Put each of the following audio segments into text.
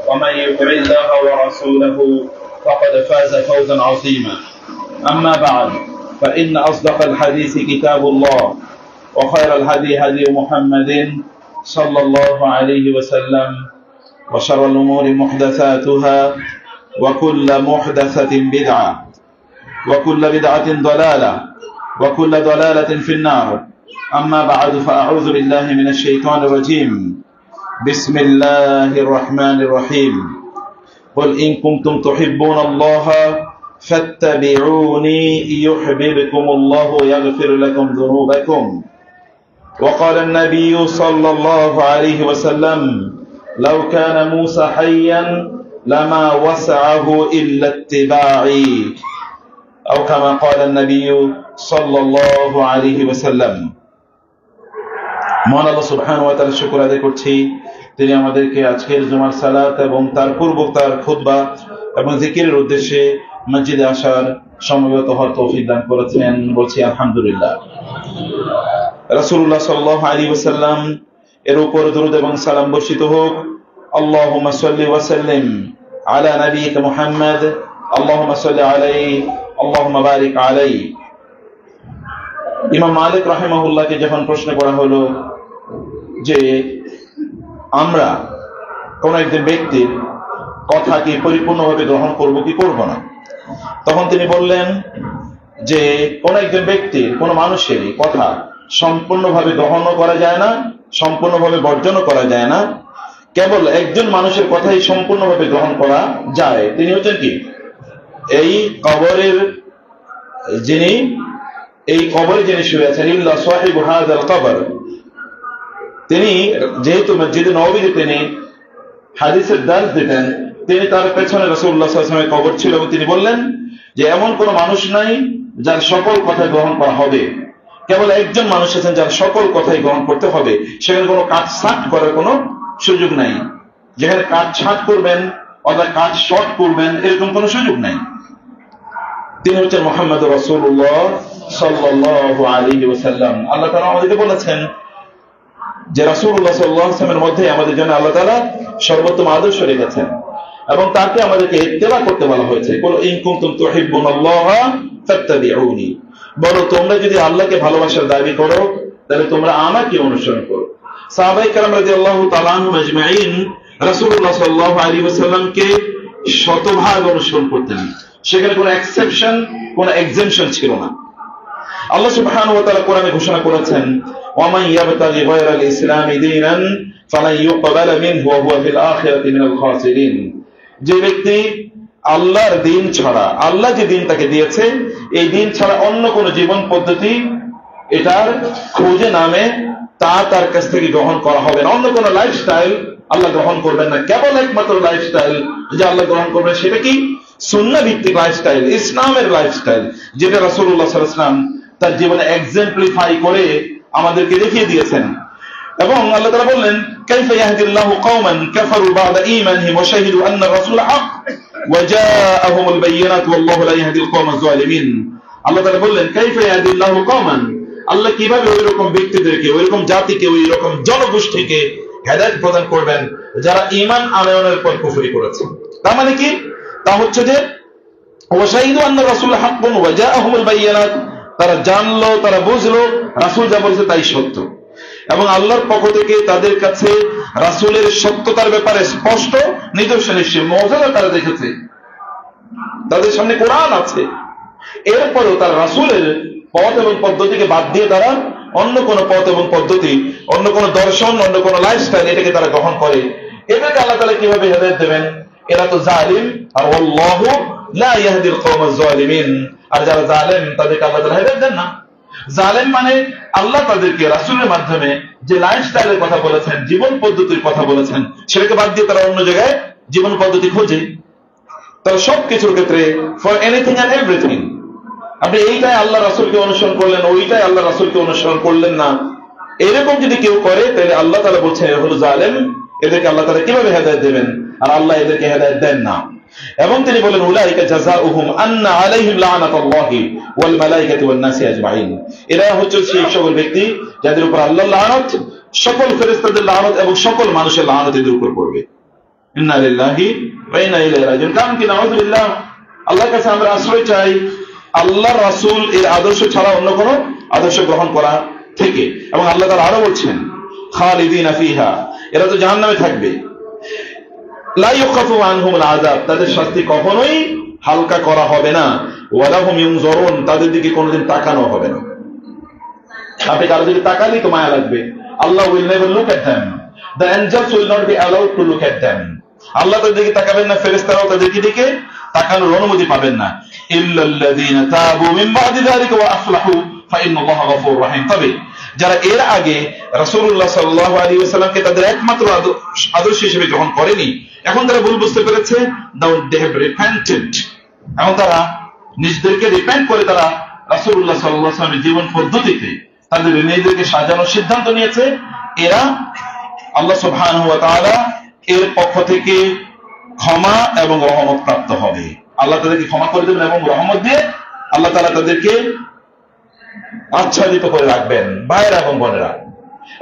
ومن يطع الله ورسوله فقد فاز فوزا عظيما. أما بعد، فإن أصدق الحديث كتاب الله، وخير الهدي هدي محمد صلى الله عليه وسلم، وشر الأمور محدثاتها، وكل محدثة بدعة، وكل بدعة ضلالة، وكل ضلالة في النار. أما بعد، فأعوذ بالله من الشيطان الرجيم. بسم الله الرحمن الرحيم. قل إن كنتم تحبون الله فاتبعوني يحببكم الله ويغفر لكم ذنوبكم. وقال النبي صلى الله عليه وسلم: لو كان موسى حيا لما وسعه إلا اتباعي، أو كما قال النبي صلى الله عليه وسلم. মহান আল্লাহ সুবহানাহু ওয়া তাআলার শুকর আদায় করছি, তিনি আমাদেরকে আজকের জুমার সালাত এবং তার পূর্ববর্তী খুতবা এবং জিকিরের উদ্দেশ্যে মসজিদে আসার সমবেত হওয়ার তৌফিক দান করেছেন। বলছি আলহামদুলিল্লাহ। রাসূলুল্লাহ সাল্লাল্লাহু আলাইহি ওয়াসাল্লাম এর উপর দরুদ এবং সালাম বর্ষিত হোক। আল্লাহুম্মা সাল্লি ওয়া সাল্লিম আলা নাবিয়িকা মুহাম্মদ, আল্লাহুম্মা সাল্লি আলাইহি, আল্লাহুম্মা বারিক আলাইহি। ইমাম মালিক রাহিমাহুল্লাহকে যখন প্রশ্ন করা হলো যে আমরা কোন একজন ব্যক্তির কথাকে পরিপূর্ণভাবে গ্রহণ করব কি করব না, তখন তিনি বললেন যে কোন একজন ব্যক্তির, কোন মানুষের কথা সম্পূর্ণভাবে গ্রহণও করা যায় না, সম্পূর্ণভাবে বর্জনও করা যায় না। কেবল একজন মানুষের কথাই সম্পূর্ণভাবে গ্রহণ করা যায়, তিনি হচ্ছেন কি? এই কবরে যিনি শুয়ে আছেন, ইল্লা সাহিবু হাযাল কবর। তিনি যেহেতু মসজিদে নববীতে তিনি হাদিসের দার্স দিতেন, তিনি তার পেছনে রাসূলুল্লাহ সাল্লাল্লাহু আলাইহি ওয়াসাল্লামের কবর ছিল এবং তিনি বললেন যে এমন কোন মানুষ নাই যার সকল কথা গ্রহণ করা হবে। কেবল একজন মানুষ আছেন যার সকল কথাই গ্রহণ করতে হবে, সেখানে কোনো কাটছাঁট করার কোনো সুযোগ নাই। যেখানে কাটছাঁট করবেন অথবা কাট শর্ট করবেন, এরকম কোনো সুযোগ নাই। তিনি হচ্ছেন মুহাম্মদুর রাসূলুল্লাহ সাল্লাল্লাহু আলাইহি ওয়াসাল্লাম। আল্লাহ তাআলা আমাদেরকে বলেছেন যে রাসূলুল্লাহ সাল্লাল্লাহু আলাইহি ওয়াসাল্লামের মধ্যে আমাদের জন্য আল্লাহ তাআলা সর্বোত্তম আদর্শ রেখেছেন এবং তাকে আমাদেরকে ইত্তেবা করতে বলা হয়েছে। কুল ইন কুনতুম তুহিব্বুনাল্লাহা ফাত্তাবিউনি, বলো তোমরা যদি আল্লাহকে ভালোবাসার দাবি করো তাহলে তোমরা আমাকে অনুসরণ করো। সাহাবায়ে কেরাম রাদিয়াল্লাহু তাআলা আনহুম আজমাইন রাসূলুল্লাহ সাল্লাল্লাহু আলাইহি ওয়াসাল্লামকে শতভাগ অনুসরণ করতেন, সেখানে কোনো এক্সেপশন, কোনো এক্সেমশন ছিল না। আল্লাহ সুবহানাহু ওয়া তাআলা কোরআনে ঘোষণা করেছেন, ওয়ামান ইয়াবতাগি গায়রাল ইসলামি দীনান ফালান ইউকবালা মিনহু ওয়া হুয়া ফিল আখিরাতি মিনাল খাসিরিন। যে ব্যক্তি আল্লাহর দ্বীন ছাড়া, আল্লাহ যে দ্বীন তাকে দিয়েছে, এই দ্বীন ছাড়া অন্য কোন জীবন পদ্ধতি এটার খোঁজে নামে তার কাছ থেকে গ্রহণ করা হবে না। অন্য কোন লাইফস্টাইল আল্লাহ গ্রহণ করবেন না। কেবল একমাত্র লাইফস্টাইল যে আল্লাহ গ্রহণ করবেন সেটা কি? সুন্নাহ ভিত্তিক লাইফস্টাইল, ইসলামের লাইফস্টাইল, যেটা রাসূলুল্লাহ সাল্লাল্লাহু আলাইহি ওয়াসাল্লাম তার জীবনে এক্সাম্পলিফাই করে আমাদেরকে দেখিয়ে দিয়েছেন। এবং আল্লাহ তাআলা বললেন, কাইফা ইয়াহদিল্লাহু কওমান কাফারু বা'দা ঈমানহিম ওয়া শাহিদু আন্না রাসূলা হক ওয়া জাআহুমুল বায়িনাতু ওয়াল্লাহু লা ইয়াহদিল কওমাজ জালিমিন। আল্লাহ তাআলা বললেন, কাইফা ইয়াহদিল্লাহু কওমান, আল্লাহ কিভাবে ওইরকম ব্যক্তিদেরকে, ওইরকম জাতিকে, ওইরকম জনগোষ্ঠীকে হেদায়েত প্রদান করবেন যারা ঈমান আনয়নের পর কুফরি করেছে। তার মানে কি? তা হচ্ছে যে ওয়া শাহিদু আন্না রাসূলা হাক্কুন ওয়া জাআহুমুল বায়িনাত, তারা জানলো, তারা বুঝলো রাসূল যা বলেছে তাই সত্য, এবং আল্লাহর পক্ষ থেকে তাদের কাছে রাসূলের সত্যতার ব্যাপারে স্পষ্ট নিদর্শন এসেছে, মুআজিজা তারা দেখেছে, তাদের সামনে কোরআন আছে। এরপরেও তারা রাসূলের পথ এবং পদ্ধতিকে বাদ দিয়ে তারা অন্য কোন পথ এবং পদ্ধতি, অন্য কোন দর্শন, অন্য কোন লাইফস্টাইল এটাকে তারা গ্রহণ করে। এদেরকে আল্লাহ তাআলা কিভাবে হেদায়েত দেবেন? এরা তো জালিম, আর আল্লাহু লা ইয়াহদিল কওমাজ জালিমিন। আর যারা জালেম তাদেরকে আল্লাহ তাআলা হেদায়েত দেন না। জালেম মানে আল্লাহ তাদেরকে রাসূলের মাধ্যমে যে লাইফস্টাইলের কথা বলেছেন, জীবন পদ্ধতির কথা বলেছেন, সেটাকে বাদ দিয়ে তারা অন্য জায়গায় জীবন পদ্ধতি খোঁজে। তারা সবকিছুর ক্ষেত্রে ফর এনিথিং এন্ড এভরিথিং, আপনি এইটাই আল্লাহ রাসূলকে অনুসরণ করলেন, ওইটাই আল্লাহ রাসূলকে অনুসরণ করলেন না, এরকম যদি কেউ করে তাহলে আল্লাহ তাআলা বলছেন এরা হলো জালেম। এদেরকে আল্লাহ তাআলা কিভাবে হেদায়েত দেবেন? আর আল্লাহ এদেরকে হেদায়েত দেন না। এবং তিনি বলেন, উলাইকা জাযাউহুম আন্না আলাইহিম লানাতুল্লাহি ওয়াল মালায়েকাতি ওয়ান নাসি আজমাইন। এরা হচ্ছে সেই সকল ব্যক্তি যাদের উপর আল্লাহর লানত, সকল ফেরেশতাদের লানত এবং সকল মানুষের লানত এদের উপর পড়বে। ইন্না লিল্লাহি ওয়া ইন্না ইলাইহি রাজিউন। কারণ কি, নাউযুবিল্লাহ, আল্লাহর কাছে আমরা আশ্রয় চাই আল্লাহর রাসূল এর আদর্শ ছাড়া অন্য কোনো আদর্শ গ্রহণ করা থেকে। এবং আল্লাহ তাআলা আরো বলছেন, খালিদিনা ফিহা, এরা তো জাহান্নামে থাকবে, লা ইউখাফু আনহুমুল আযাব, তাদের শাস্তি কখনোই হালকা করা হবে না, ওয়ালা হুম ইউনজারুন, তাদের দিকে কোনোদিন তাকানো হবে না। আপনি কারো দিকে তাকালেই তো মায়া লাগবে। আল্লাহ will never look at them, the angels will not be allowed to look at them, আল্লাহ তাদের দিকে তাকাবেন না, ফেরেশতারাও তাদের দিকে তাকানোর অনুমতি পাবেন না। ইল্লাল্লাযীনা তাবু মিন বা'দি যালিকা ওয়া আসলাহু ফাইন্নাল্লাহা গফুরুর রাহিম, তবে যারা এর আগে রাসূলুল্লাহ সাল্লাল্লাহু আলাইহি ওয়াসাল্লামকে তাদের একমাত্র আদর্শ হিসেবে গ্রহণ করেনি, এখন তারা ভুল বুঝতে পেরেছে, they have repented, এখন তারা নিজেদেরকে রিপেন্ট করে তারা রাসূলুল্লাহ সাল্লাল্লাহু আলাইহি ওয়াসাল্লামের জীবন পদ্ধতিতে তাদের নিজেদেরকে সাজানোর সিদ্ধান্ত নিয়েছে, এরা আল্লাহ সুবহানাহু ওয়া তাআলা এর পক্ষ থেকে ক্ষমা এবং রহমত প্রাপ্ত হবে। আল্লাহ তাদেরকে ক্ষমা করে দেবেন এবং রহমত দিয়ে আল্লাহ তাআলা তাদেরকে আচ্ছাদিত করে রাখবেন। ভাইয়েরা এবং বোনেরা,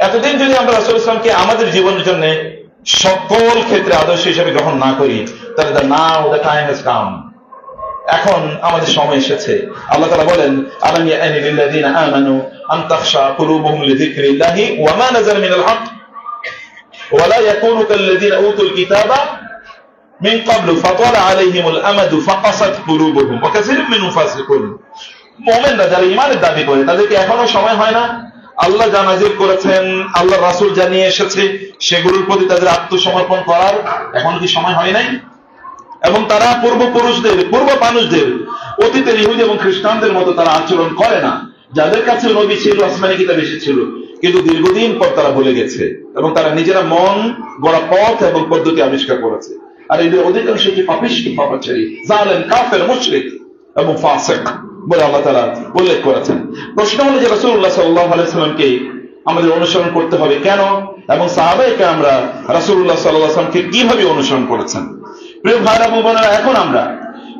এতদিন যদি আমরা রাসূল সাল্লাল্লাহু আলাইহি ওয়াসাল্লামকে আমাদের জীবনের জন্য সকল ক্ষেত্রে আদর্শ হিসেবে গ্রহণ না করি, তাহলে নাও দ্য টাইম হ্যাজ কাম, এখন আমাদের সময় এসেছে। আল্লাহ তাআলা বলেন, আলাম ইয়ানি লিল্লাযিনা আমানু আন তাখশা কুলুবুহুম লিযিকরিল্লাহি ওয়া মা নাযালা মিনাল হক ওয়া লা ইয়াকুনু কাল্লাযিনা উতুল কিতাবা মিন ক্বাবলু ফাতালা আলাইহিমুল আমাদু ফাকাসাত কুলুবুহুম ওয়া কাসীরুম মিনহুম ফাসিকুন। মুমিনরা যারা ঈমানের দাবি করে, তাদেরকে এখনো সময় হয় না? আল্লাহ যা নাযিল করেছেন, আল্লাহর রাসূল জানিয়ে এসেছে, সেগুলোর প্রতি তাদের আত্মসমর্পণ করার এখন কি সময় হয় নাই? এবং তারা পূর্বপুরুষদের, পূর্ব মানুষদের, অতীতের ইহুদি এবং খ্রিস্টানদের মতো তারা আচরণ করে না, যাদের কাছে নবী ছিল, আসমানী কিতাব এসেছিল, কিন্তু দীর্ঘদিন পর তারা ভুলে গেছে এবং তারা নিজেরা মন গড়া পথ এবং পদ্ধতি আবিষ্কার করেছে। আর এদের অধিকাংশ কি পাপিষ্ঠ, পাপাচারী, জালেম, কাফের, মুশরিক এবং ফাসিক বলে আল্লাহ তাআলা উল্লেখ করেছেন। প্রশ্ন হলো যে রাসূলুল্লাহ সাল্লাল্লাহু আলাইহি ওয়াসাল্লামকে আমাদের অনুসরণ করতে হবে কেন, এবং সাহাবায়ে কেরামরা রাসূলুল্লাহ সাল্লাল্লাহু আলাইহি ওয়াসাল্লামকে কিভাবে অনুসরণ করেছেন? প্রিয় ভাইরা এবং বোনেরা, এখন আমরা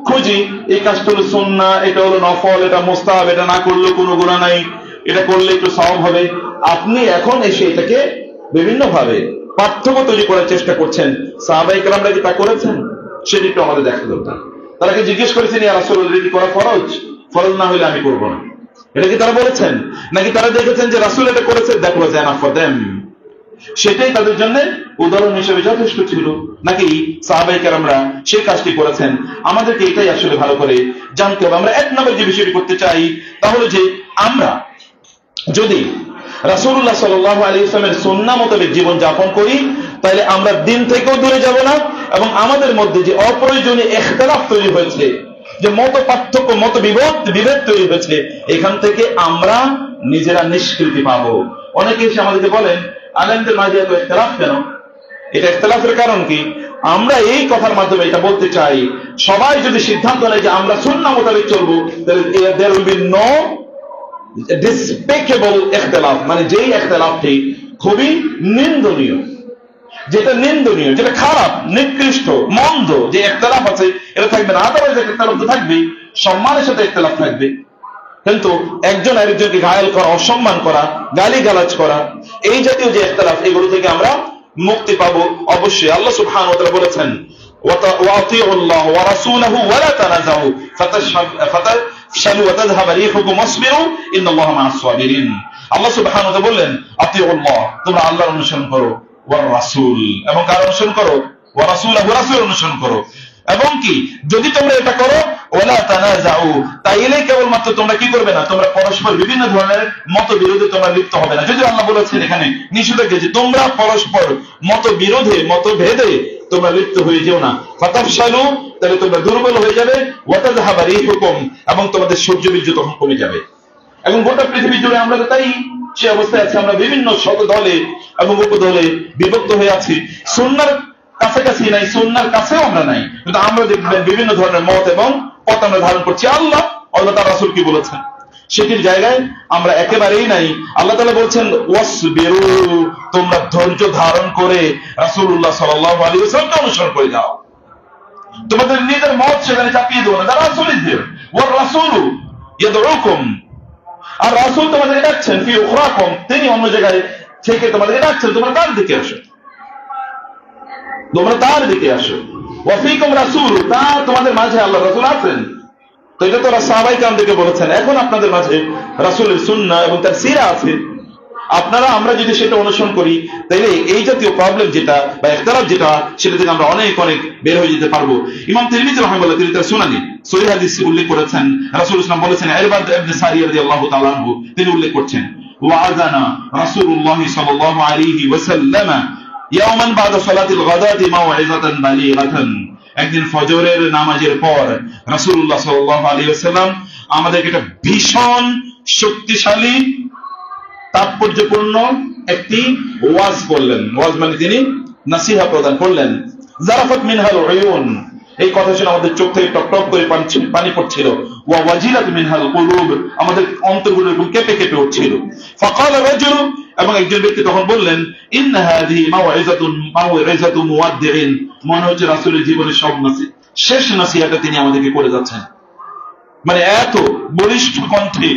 খুঁজি এই কাজটা হলো সুন্নাহ, এটা হলো নফল, এটা মুস্তাহাব, এটা না করলে কোনো গুনাহ নাই, এটা করলে একটু সওয়াব হবে। আপনি এখন এসে এটাকে বিভিন্ন ভাবে পার্থক্য তৈরি করার চেষ্টা করছেন। সাহাবায়ে কেরামরা কি তা করেছেন? সেটা একটু আমাদের দেখা দরকার। তারা কি জিজ্ঞেস করেছেন, ইয়া রাসূলুল্লাহ, এটা কি করা ফরজ? ফরজ না হলে আমি করব না, এটা কি তারা বলেছেন? নাকি তারা দেখেছেন যে রাসূল এটা করেছে, that was enough for them, সেটাই তাদের জন্য উদাহরণ হিসেবে যথেষ্ট ছিল? নাকি সাহাবায়ে কেরামরা সেই কাজটি করেছেন? আমাদেরকে এটাই আসলে ভালো করে জানতে হবে। আমরা এক নম্বর যে বিষয়টি করতে চাই, তাহলে যে আমরা যদি রাসূলুল্লাহ সাল্লাল্লাহু আলাইহি ওয়াসাল্লামের সুন্নাহ মোতাবেক জীবন যাপন করি, তাহলে আমরা দিন থেকেও দূরে যাব না, এবং আমাদের মধ্যে যে অপ্রয়োজনীয় ইখতিলাফ তৈরি হয়েছে, যে মত পার্থক্য, মত বিভেদ তৈরি হয়েছে, এখান থেকে আমরা নিজেরা নিষ্কৃতি পাবো। অনেকে এসে আমাদেরকে বলেন, আলেমদের মাঝে এত ইখতিলাফ কেন? এটা ইখতিলাফের কারণ কি? আমরা এই কথার মাধ্যমে এটা বলতে চাই, সবাই যদি সিদ্ধান্ত নেয় যে আমরা সুন্নাহ মোতাবেক চলবো, তাহলে there will be no despicable ইখতিলাফ, মানে যেই ইখতিলাফটি খুবই নিন্দনীয়, যেটা নিন্দনীয়, যেটা খারাপ, নিকৃষ্ট, মন্দ যে ইখতিলাফ আছে, এটা থাকবে না। আদারওয়াইজ ইখতিলাফ তো থাকবেই, সম্মানের সাথে ইখতিলাফ থাকবে, কিন্তু একজন আরেকজনকে ঘায়েল করা, অসম্মান করা, গালিগালাজ করা, এই জাতীয় যে ইখতিলাফ, এগুলো থেকে আমরা মুক্তি পাবো অবশ্যই। আল্লাহ সুবহানাহু ওয়া তাআলা বলেছেন, ওয়াতিউল্লাহ ওয়া রাসূলাহু ওয়া লা তানাযাউ ফাতাশালু ওয়া তাযহাবা রিহুকুম ওয়াসবিরু ইন্নাল্লাহা মা'আস সাবিরিন। আল্লাহ সুবহানাহু ওয়া তাআলা বললেন, আতিউল্লাহ, তোমরা আল্লাহর অনুসরণ করো, ওয়া রাসূল, এবং কার অনুসরণ করো? ওয়া রাসূলাহু, রাসূলের অনুসরণ করো। এবং কি, যদি তোমরা এটা করো, ওয়ালা তানাযাউ, তাইলে কেবলমাত্র তোমরা কি করবে না, তোমরা পরস্পর বিভিন্ন ধরনের মতবিরোধে তোমরা লিপ্ত হবে না। যদি আল্লাহ বলেছেন এখানে নিষেধাজ্ঞা যে তোমরা পরস্পর মতবিরোধে, মতভেদে তোমরা লিপ্ত হয়ে যেও না। ফাতাফশালু, তাহলে তোমরা দুর্বল হয়ে যাবে, ওয়া তাযহাবা রিহুকুম, এবং তোমাদের সূর্যবীর্য তখন কমে যাবে। এবং গোটা পৃথিবী জুড়ে আমরা তাই সে অবস্থায় আছি, আমরা বিভিন্ন শত দলে এবং উপদলে বিভক্ত হয়ে আছি। সুন্নাহর কাছাকাছি নাই, সুন্নাহর কাছেও আমরা নাই, কিন্তু আমরা দেখবেন বিভিন্ন ধরনের মত এবং পথ আমরা ধারণ করছি। আল্লাহ তার রাসূল কি বলেছেন সেটির জায়গায় আমরা একেবারেই নাই। আল্লাহ তাআলা বলছেন, ওয়াসবিরু, তোমরা ধৈর্য ধারণ করে রাসূলুল্লাহ সাল্লাল্লাহু আলাইহি ওয়াসাল্লামকে অনুসরণ করে যাও, তোমাদের নিজের মত সেখানে চাপিয়ে দেবো না। তার রাসূল ইযির ওয়া রাসূলু ইয়াদউকুম, আর রাসূল তোমাদের ডাকছেন, ফি উখরাকুম, তিনি অন্য জায়গায় থেকে তোমাদের ডাকছেন, তোমরা তার দিকে আসো। তোমরা তার দিকে আসো। ওয়াফিকুম রাসূল, তা তোমাদের মাঝে আল্লাহ রাসূল আছেন। তো এটা তো সাহাবায়ে কেরামদেরকে বলেছেন। এখন আপনাদের মাঝে রাসূলের সুন্নাহ এবং তার সিরা আছে। আমরা যদি সেটা অনুসরণ করি, তাইলে এই জাতীয় প্রবলেম যেটা বা ইখতিলাফ যেটা, সেটা থেকে আমরা অনেক বের হয়ে যেতে পারবো। ইমাম তিরমিজি রাহিমাহুল্লাহ তিনি তার সুনানে সহিহ হাদিসে উল্লেখ করেছেন, রাসূল সাল্লাল্লাহু আলাইহি ওয়াসাল্লাম বলেছেন, ইরবাদ ইবনে সারিয়া রাদিয়াল্লাহু তাআলা আনহু তিনি উল্লেখ করছেন, ওয়াআযানা রাসূলুল্লাহ সাল্লাল্লাহু আলাইহি ওয়াসাল্লাম ইয়াওমান বা'দা সালাতিল গাদাতি মাউইযাতান বালিগাতান। একদিন ফজরের নামাজের পর রাসূলুল্লাহ সাল্লাল্লাহু আলাইহি ওয়াসাল্লাম আমাদেরকে একটা ভীষণ শক্তিশালী তাৎপর্যপূর্ণ একটি ওয়াজ করলেন। ওয়াজ মানে তিনি নাসিহা প্রদান করলেন। জারাফাত মিনহাল উয়ুন, এই কথা শুনে আমাদের চোখ থেকে টপ টপ করে পানি পড়ছিল। ওয়া ওয়াজিলাত মিনহাল কুলুব, আমাদের অন্তরগুলো এরকম কেঁপে কেঁপে উঠছিল। ফাকাল রাজুল, এবং একজন ব্যক্তি তখন বললেন, ইন্না হাযিহি মাউইযাতু মুওয়াদ্দিইন, মনে হচ্ছে রাসূলের জীবনের সব শেষ নাসিহাটা তিনি আমাদেরকে করে যাচ্ছেন। মানে এত বলিষ্ঠ কণ্ঠে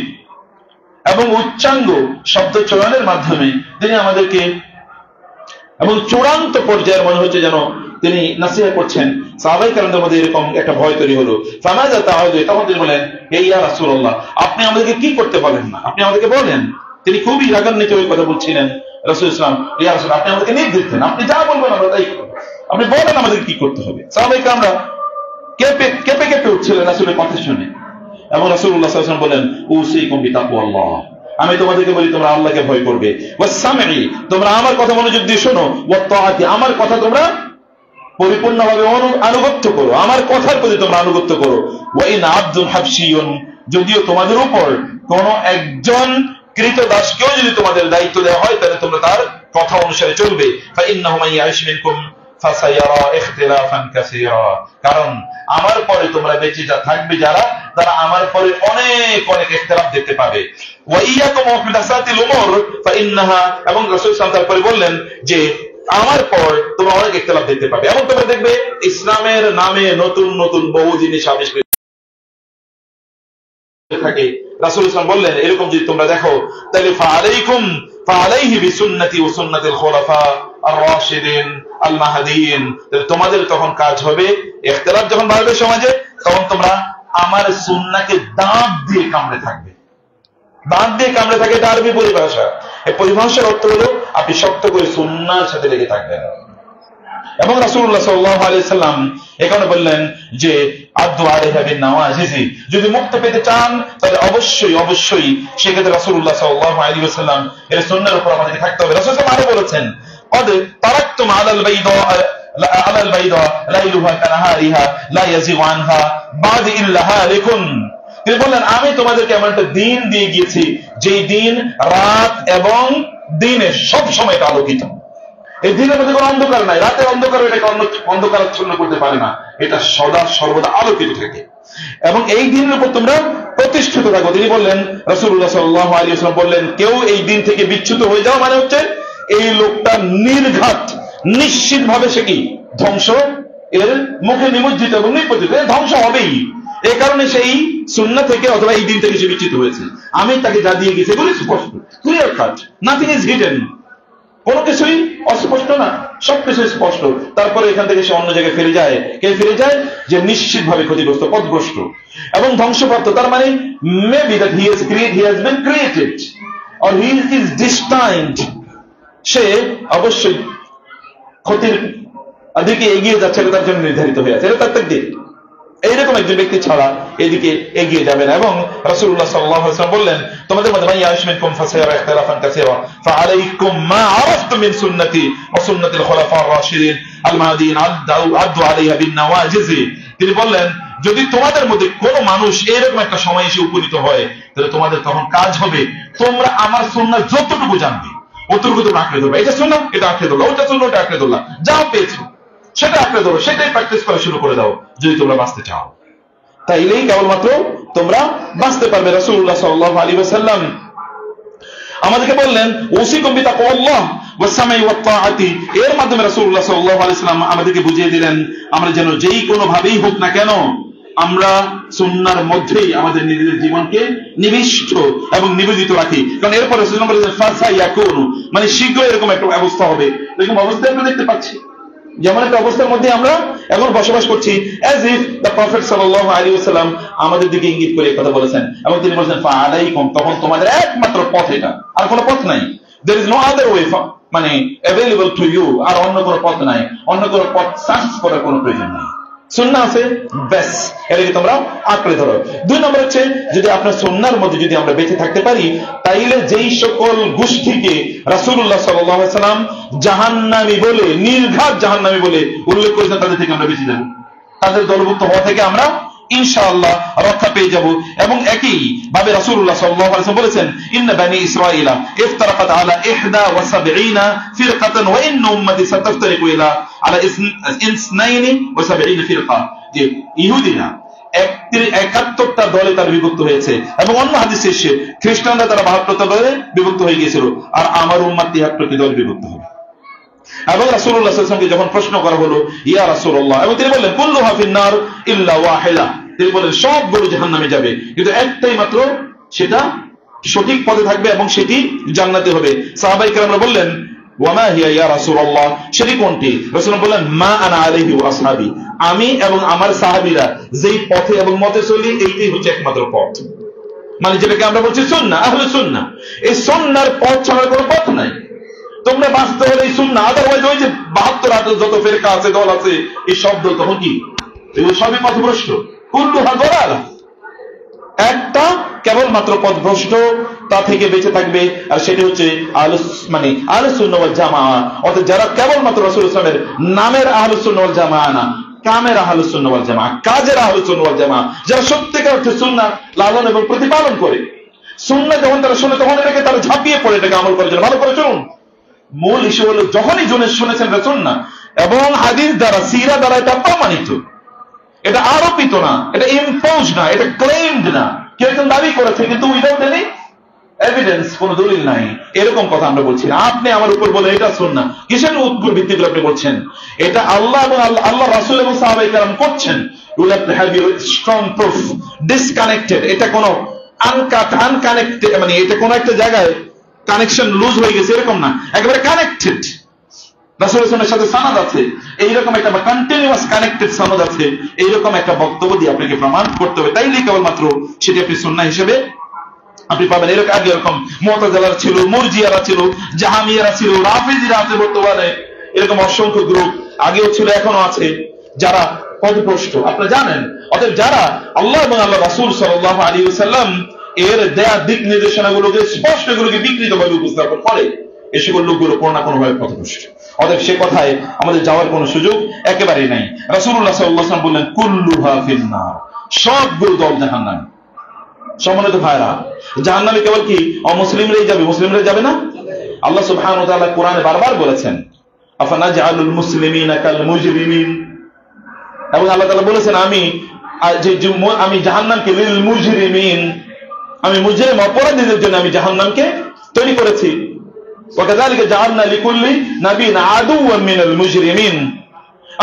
এবং উচ্চাঙ্গ শব্দ চয়নের মাধ্যমে তিনি আমাদেরকে এবং চূড়ান্ত পর্যায়ের মনে হচ্ছে যেন তিনি নাসিহা করছেন। সাহাবায়ে কেরামদের মধ্যে এরকম একটা ভয় তৈরি হলো। ফামাযা তাউদু, তখন তিনি বলেন, হে ইয়া রাসূলুল্লাহ, আপনি আমাদেরকে কি করতে বলেন না, আপনি আমাদেরকে বলেন। তিনি খুবই রাগান্বিত হয়ে কথা বলছিলেন। রাসূল ইসলাম, ইয়া রাসূল, আপনি আমাদেরকে নির্দেশ দেন, আপনি যা বলবেন আমরা তাই করব, আপনি বলেন আমাদেরকে কি করতে হবে। সাহাবায়ে কেরামরা কেঁপে কেঁপে উঠছিলেন রাসূলের কথা শুনে। এবং রাসূলুল্লাহ সাল্লাল্লাহু আলাইহি ওয়াসাল্লাম বলেন, উসিকুম বিতাকওয়াল্লাহ, আমি তোমাদেরকে বলি তোমরা আল্লাহকে ভয় করবে। ওয়াসসামি, তোমরা আমার কথা মনোযোগ দিয়ে শোনো। ওয়াত্তাআতি, আমার কথা তোমরা পরিপূর্ণভাবে আনুগত্য করো, আমার কথার প্রতি তোমরা আনুগত্য করো। ওয়া ইন আবদুন হাবশিয়ুন, যদিও তোমাদের উপর কোন একজন কৃতদাসকেও যদি তোমাদের দায়িত্ব দেওয়া হয়, তাহলে তোমরা তার কথা অনুসারে চলবে। ফা ইন্নাহু মান ইয়াইশ মিনকুম ফাসায়ারা ইখতিলাফান কাসীরা, কারণ আমার পরে তোমরা বেঁচে থাকবে যারা, তারা আমার পরে অনেক ইখতিলাফ দেখতে পাবে। ওয়া ইয়াকুম মুহদাসাতিল উমুর ফাইন্নাহা, এবং রাসূল সাল্লাল্লাহু আলাইহি ওয়াসাল্লাম তারপরে বললেন যে আমার পর তোমরা অনেক ইখতিলাফ দেখতে পাবে, এবং তোমরা দেখবে ইসলামের নামে নতুন নতুন বহু জিনিস আবিষ্কৃত থাকে। রাসূল সাল্লাল্লাহু আলাইহি ওয়াসাল্লাম বললেন, এরকম যদি তোমরা দেখো, তাহলে ফাআলাইহি বিসুন্নতি ওয়া সুন্নাতিল খুলাফা আর-রাশিদিন আল-মাহদিয়িন, তোমাদের তখন কাজ হবে, ইখতিলাফ যখন বাড়বে সমাজে, তখন তোমরা আমার সুন্নাহকে দাঁত দিয়ে কামড়ে থাকবে। দাঁত দিয়ে কামড়ে থাকে, এটা আরবি পরিভাষা। এই পরিভাষার অর্থ হলো আপনি শক্ত করে সুন্নাহর সাথে লেগে থাকবেন। এবং রাসূলুল্লাহ সাল্লাল্লাহু আলাইহি ওয়াসাল্লাম এখানে বললেন যে আদু আলাইহা বিন-নওয়াজিজি, যদি মুক্ত পেতে চান তাহলে অবশ্যই সেক্ষেত্রে রাসূলুল্লাহ সাল্লাল্লাহু আলাইহি ওয়াসাল্লাম এর সুন্নাহর উপর আমাদেরকে থাকতে হবে। রাসূল সাল্লাল্লাহু আলাইহি ওয়াসাল্লাম বলেছেন, قد تركتم على البيضاء ليلها كنهارها لا يزيغ عنها بعد إلا هالك। তিনি বললেন, আমি তোমাদেরকে এমন একটা দিন দিয়ে গিয়েছি, যে দিন রাত এবং দিনে সব সময় আলোকিত। এই দিনের মধ্যে কোনো অন্ধকার নাই, রাতের অন্ধকার এটাকে অন্ধকারাচ্ছন্ন করতে পারে না, এটা সদা সর্বদা আলোকিত থাকে। এবং এই দিনের উপর তোমরা প্রতিষ্ঠিত থাকো। তিনি বললেন, রাসূলুল্লাহ সাল্লাল্লাহু আলাইহি ওয়াসাল্লাম বললেন, কেউ এই দিন থেকে বিচ্যুত হয়ে যাওয়া মানে হচ্ছে এই লোকটা নির্ঘাত নিশ্চিত ভাবে সে কি ধ্বংস এর মুখে নিমজ্জিত এবং নিপতিত, ধ্বংস হবেই। এই কারণে সেই সুন্নাহ থেকে অথবা এই দিন থেকে সে বিচ্যুত হয়েছে। আমি তাকে যা দিয়ে গেছি বলে স্পষ্ট, clear cut, nothing is hidden, কোনো কিছুই অস্পষ্ট না, সবকিছু স্পষ্ট। তারপরে এখান থেকে সে অন্য জায়গায় ফিরে যায় যে নিশ্চিত ভাবে ক্ষতিগ্রস্ত, পথভ্রষ্ট এবং ধ্বংসপ্রাপ্ত। তার মানে maybe that he has been created or he is destined, সে অবশ্যই ক্ষতির দিকে এগিয়ে যাচ্ছে, তার জন্য নির্ধারিত হয়ে আছে, এটা তার তাকদীর। এইরকম একজন ব্যক্তি ছাড়া এদিকে এগিয়ে যাবে না। এবং রাসূলুল্লাহ সাল্লাল্লাহু আলাইহি ওয়াসাল্লাম বললেন, তোমাদের মধ্যে মান ইয়াইশ মিনকুম ফাসায়ারা ইখতিলাফান কাসীরা ফাআলাইকুম মা আরাফতুম মিন সুন্নতি ওয়া সুন্নাতিল খুলাফা আর-রাশিদিন আল-মাহদিয়িন আদু আলাইহা বিন-নওয়াজিজি। তিনি বললেন, যদি তোমাদের মধ্যে কোনো মানুষ এরকম একটা সময় এসে উপনীত হয়, তাহলে তোমাদের তখন কাজ হবে, তোমরা আমার সুন্নাহ যতটুকু জানবে অতটুকু তোমরা আঁকড়ে ধরবে। এটা সুন্নাহ, এটা আঁকড়ে ধরলো, ওটা সুন্নাহ, ওটা আঁকড়ে ধরলা, যা পেয়েছো সেটা আঁকড়ে ধরো, সেটাই প্র্যাকটিস করা শুরু করে দাও যদি তোমরা বাঁচতে চাও। তাইলেই কেবলমাত্র তোমরা বাঁচতে পারবে। রাসূলুল্লাহ সাল্লাল্লাহু আলাইহি ওয়াসাল্লাম আমাদেরকে বললেন, উসিকুম বিতাকওয়াল্লাহ ওয়াস সামঈ ওয়াত তাআতি। এর মাধ্যমে রাসূলুল্লাহ সাল্লাল্লাহু আলাইহি ওয়াসাল্লাম আমাদেরকে বুঝিয়ে দিলেন, আমরা যেন যেই কোনো ভাবেই হোক না কেন, আমরা সুন্নাহর মধ্যেই আমাদের নিজেদের জীবনকে নিবিষ্ট এবং নিবেদিত রাখি। কারণ এরপরে রাসূলুল্লাহ বলেছেন, ফাসায়াকুনু, মানে শীঘ্রই এরকম একটা অবস্থা হবে। এরকম অবস্থা আমরা দেখতে পাচ্ছি। যেমন একটা অবস্থার মধ্যে আমরা এখন বসবাস করছি, অ্যাজ ইফ দ্য প্রফেট সাল্লাল্লাহু আলাইহি ওয়াসাল্লাম আমাদের দিকে ইঙ্গিত করে কথা বলেছেন, এবং তিনি বলেছেন ফাআলাইকুম, তখন তোমাদের একমাত্র পথ এটা, আর কোনো পথ নাই। there is no other way মানে available to you, আর অন্য কোনো পথ নাই, অন্য কোনো পথ সার্চ করার কোনো প্রয়োজন নাই। সুন্নাহ আছে, ব্যাস এটাকে তোমরা আঁকড়ে ধরো। 2 নম্বর হচ্ছে, যদি আপনার সুন্নাহর মধ্যে যদি আমরা বেঁচে থাকতে পারি, তাইলে যেই সকল গোষ্ঠীকে রাসূলুল্লাহ সাল্লাল্লাহু আলাইহি ওয়াসাল্লাম জাহান্নামী বলে, নির্ঘাত জাহান্নামী বলে উল্লেখ করেছেন, তাদের থেকে আমরা বেঁচে যাব, তাদের দলভুক্ত হওয়া থেকে আমরা ইনশাআল্লাহ রক্ষা পেয়ে যাব। এবং একই ভাবে রাসূলুল্লাহ সাল্লাল্লাহু আলাইহি ওয়াসাল্লাম বলেছেন, ইন্না বানি ইসরাঈলা ইফতারাকাত আলা 71 ফিরকাতান ওয়া ইন্না উম্মতি সাতাফতারিকু ইলা আলা 72 ফিরকা, যে ইহুদিরা 71টা দলে তারা বিভক্ত হয়েছে, এবং অন্য হাদিসে এসে খ্রিস্টানরা তারা 72টা দলে বিভক্ত হয়ে গিয়েছিল, আর আমার উম্মত 73টি দলে বিভক্ত হবে। এবং রাসূলুল্লাহ সাল্লাল্লাহু আলাইহি ওয়াসাল্লামকে যখন প্রশ্ন করা হলো, ইয়া রাসূলুল্লাহ, এবং তিনি বললেন কুল্লুহা ফিন-নার ইল্লা ওয়াহিদা, তিনি বলেন সবগুলো জাহান্নামে যাবে, কিন্তু একটাই মাত্র সেটা সঠিক পথে থাকবে এবং সেটি জান্নাতে হবে। সাহাবায়ে কেরামরা বললেন ওয়া মা হিয়া ইয়া রাসূলুল্লাহ, সেটি কোনটি? রাসূলুল্লাহ বললেন মা আনা আলাইহি ওয়া আসহাবি, আমি এবং আমার সাহাবীরা যেই পথে এবং মতে চলি, এইটাই হচ্ছে একমাত্র পথ, মানে যেটাকে আমরা বলছি সুন্নাহ, আহলে সুন্নাহ। এই সুন্নাহর পথ ছাড়া কোনো পথ নাই। তোমরা বাঁচতে হলে এই সুন্নাহ, আদারওয়াইজ ওই যে 72 যত ফিরকা আছে, দল আছে, এই সব দল তখন কি, এগুলো সবই পথভ্রষ্ট। কুল্লুহা দালালা, একটা কেবলমাত্র পথভ্রষ্ট, তা থেকে বেঁচে থাকবে, আর সেটি হচ্ছে আহলুস সুন্নাহ ওয়াল জামাআহ। অর্থাৎ যারা কেবলমাত্র রাসূল সাল্লাল্লাহু আলাইহি ওয়াসাল্লামের নামের আহলুস সুন্নাহ ওয়াল জামাআহ না, কামের আহলুস সুন্নাহ ওয়াল জামাআহ, কাজের আহলুস সুন্নাহ ওয়াল জামাআহ, যারা সত্যিকার অর্থে সুন্নাহ লালন এবং প্রতিপালন করে। সুন্নাহ যখন তারা শুনে, তখন এটাকে তারা ঝাঁপিয়ে পড়ে এটাকে আমল করার জন্য। ভালো করে শুনুন, মূল ইস্যু হলো যখনই শুনেছেন এটা সুন্নাহ, এবং হাদিস দ্বারা, সিরা দ্বারা এটা প্রমাণিত, এটা আরোপিত না, এটা ইম্পোজ না, এটা ক্লেইমড না, কেউ একজন দাবি করেছে কিন্তু উইদাউট এনি এভিডেন্স, কোনো দলিল নাই, এরকম কথা আমরা বলছি না। আপনি আমার উপর বলে এটা সুন্নাহ, কিসের উপর ভিত্তি করে আপনি বলছেন? এটা আল্লাহ এবং আল্লাহ রাসূল এবং সাহাবায়ে কেরাম করছেন। You have to have your strong proof, disconnected, এটা কোনো আনকানেক্টেড, মানে এটা কোনো একটা জায়গায় কানেকশন লুজ হয়ে গেছে এরকম না, একেবারে কানেক্টেড, রাসূলের সাথে সানাদ আছে, এইরকম একটা কন্টিনিউয়াস কানেক্টেড সানাদ আছে, এইরকম একটা বক্তব্য দিয়ে আপনাকে প্রমাণ করতে হবে, তাইলে কেবলমাত্র সেটি আপনি সুন্নাহ হিসেবে আপনি পাবেন। এরকম আগে এরকম মুতাজিলারা ছিল, মুরজিয়ারা ছিল, জাহামিয়ারা ছিল, রাফিজিরা আছে বর্তমানে, এরকম অসংখ্য গ্রুপ আগেও ছিল, এখনো আছে, যারা পথভ্রষ্ট আপনারা জানেন। অতএব যারা আল্লাহ এবং আল্লাহ রাসূল সাল্লাল্লাহু আলাইহি ওয়াসাল্লাম এর দেয়া দিক নির্দেশনাগুলোকে স্পষ্ট, এগুলোকে বিকৃতভাবে উপস্থাপন করে, এ সকল লোকগুলো কোনো না কোনো ভাবে পথভ্রষ্ট। অতএব সে কথায় আমাদের যাওয়ার কোনো সুযোগ একেবারেই নাই। রাসূলুল্লাহ সাল্লাল্লাহু আলাইহি ওয়াসাল্লাম বললেন কুল্লুহা ফিন-নার, সবগুলো দল জাহান্নামী। সম্মানিত ভাইরা, জাহান্নামে কেবল কি অমুসলিমরাই যাবে? মুসলিমরা যাবে না? আল্লাহ সুবহানাহু ওয়া তাআলা কোরআনে বারবার বলেছেন আফানাজআলুল মুসলিমিনা কাল মুজরিমিন, এবং আল্লাহ তাআলা বলেছেন আমি জাহান্নামকে লিল মুজরিমিন, আমি মুজরিম অপরাধীদের জন্য আমি জাহান্নামকে তৈরি করেছি। ওয়াকাযালিকা জাআলনা লিকুল্লি নাবিয়্যিন আদুওয়াম মিনাল মুজরিমিন,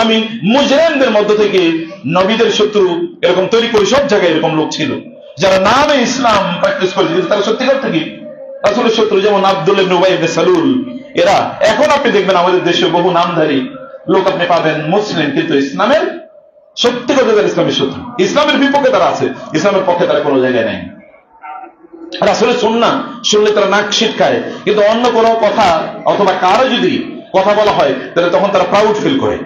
আমি মুজরিমদের মধ্য থেকে নবীদের শত্রু এরকম তৈরি করি। সব জায়গায় এরকম লোক ছিল যারা নামে ইসলাম প্র্যাকটিস করে, কিন্তু তারা সত্যিকার থেকে রাসূলের শত্রু, যেমন আব্দুল্লাহ ইবনে উবাই ইবনে সালুল। এরা এখন আপনি দেখবেন আমাদের দেশে বহু নামধারী লোক আপনি পাবেন মুসলিম, কিন্তু ইসলামের সত্যিকার ইসলামের শত্রু, ইসলামের বিপক্ষে তারা আছে, ইসলামের পক্ষে তারা কোনো জায়গায় নাই। রাসূলের সুন্নাহ শুনলে তারা নাক ছিটকায়, কিন্তু অন্য কোনো কথা অথবা কারো যদি কথা বলা হয় তাহলে তখন তারা প্রাউড ফিল করে।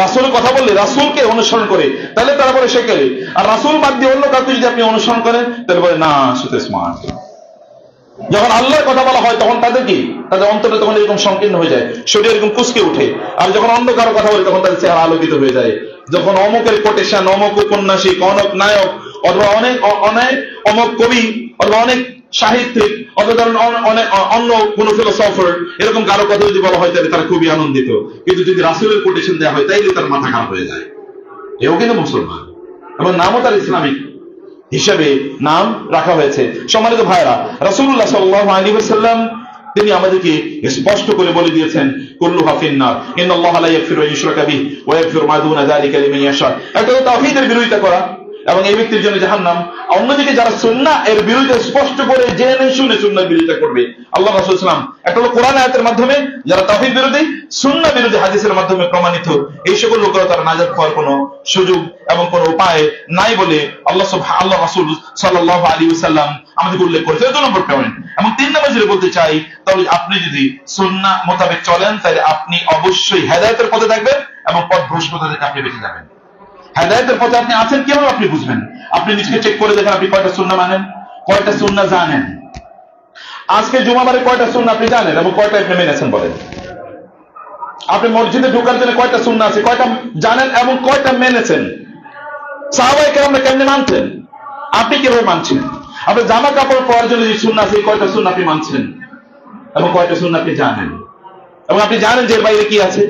রাসূলের কথা বললে, রাসূলকে অনুসরণ করে, তাহলে তারা বলে শেখে। আর রাসূল বাদ দিয়ে অন্য কাউকে যদি আপনি অনুসরণ করেন তাহলে বলে না, সেটা স্মার্ট। যখন আল্লাহর কথা বলা হয় তখন তাদের কি, তাদের অন্তরে তখন এরকম সংকীর্ণ হয়ে যায়, শরীর এরকম কুঁচকে ওঠে। আর যখন অন্য কারো কথা বলে তখন তাদের চেহারা আলোকিত হয়ে যায়। যখন অমুকের কোটেশন, অমুক উপন্যাসিক, অনেক নায়ক, অথবা অনেক অমুক কবি, অথবা অনেক সাহিত্যিক, অথবা ধরুন অন্য কোন ফিলোসফার, এরকম কারো কথা যদি বলা হয় তাহলে তারা খুবই আনন্দিত। কিন্তু যদি রাসূলের কোটেশন দেওয়া হয় তাইলে তার মাথা খারাপ হয়ে যায়। এও কিন্তু মুসলমান, এবং নামও তার ইসলামিক হিসেবে নাম রাখা হয়েছে। সম্মানিত ভাইরা, রাসূলুল্লাহ সাল্লাল্লাহু আলাইহি ওয়াসাল্লাম তিনি আমাদেরকে স্পষ্ট করে বলে দিয়েছেন কুল্লুহা ফিন-নার, ইন্নাল্লাহা লা ইয়াগফিরু আন ইউশরাকা বিহি ওয়া ইয়াগফিরু মা দুনা যালিকা লিমান ইয়াশা। এটা তো তাওহীদের বিরোধিতা করা। এবং এই ব্যক্তির জন্য জাহান্নাম। অন্যদিকে যারা সুন্নাহ এর বিরুদ্ধে স্পষ্ট করে জেনে শুনে সুন্নাহর বিরোধিতা করবে, আল্লাহ রাসূল সাল্লাল্লাহু আলাইহি ওয়াসাল্লাম একটা হলো কোরআন আয়াতের মাধ্যমে, যারা তাওহীদ বিরোধী, সুন্নাহ বিরোধী হাদিসের মাধ্যমে প্রমাণিত, এই সকল লোকেরা তারা নাজাত পাওয়ার কোনো সুযোগ এবং কোনো উপায় নাই বলে আল্লাহ রাসূল সাল্লাল্লাহু আলাইহি ওয়াসাল্লাম আমাদেরকে উল্লেখ করেছে। 2 নম্বর পয়েন্ট। এবং 3 নম্বর যেটা বলতে চাই, তাহলে আপনি যদি সুন্নাহ মোতাবেক চলেন তাহলে আপনি অবশ্যই হেদায়েতের পথে থাকবেন এবং পথভ্রষ্টতা থেকে আপনি বেঁচে যাবেন। হেদায়েতের পথে আপনি আছেন কিভাবে আপনি বুঝবেন? আপনি নিজেকে চেক করে দেখেন আপনি কয়টা সুন্নাহ মানেন, কয়টা সুন্নাহ জানেন। আজকে জুমাবারে কয়টা সুন্নাহ আপনি জানেন এবং কয়টা আপনি মেনেছেন বলেন? আপনি মসজিদে ঢোকার জন্য কয়টা সুন্নাহ আছে, কয়টা জানেন এবং কয়টা মেনেছেন? সাহাবায়ে কেরামরা কেমনে মানতেন, আপনি কিভাবে মানছেন? আপনি জামা কাপড় পরার জন্য যে সুন্নাহ আছে কয়টা সুন্নাহ আপনি মানছেন এবং কয়টা সুন্নাহ আপনি জানেন? এবং আপনি জানেন যে এর বাইরে কি আছে,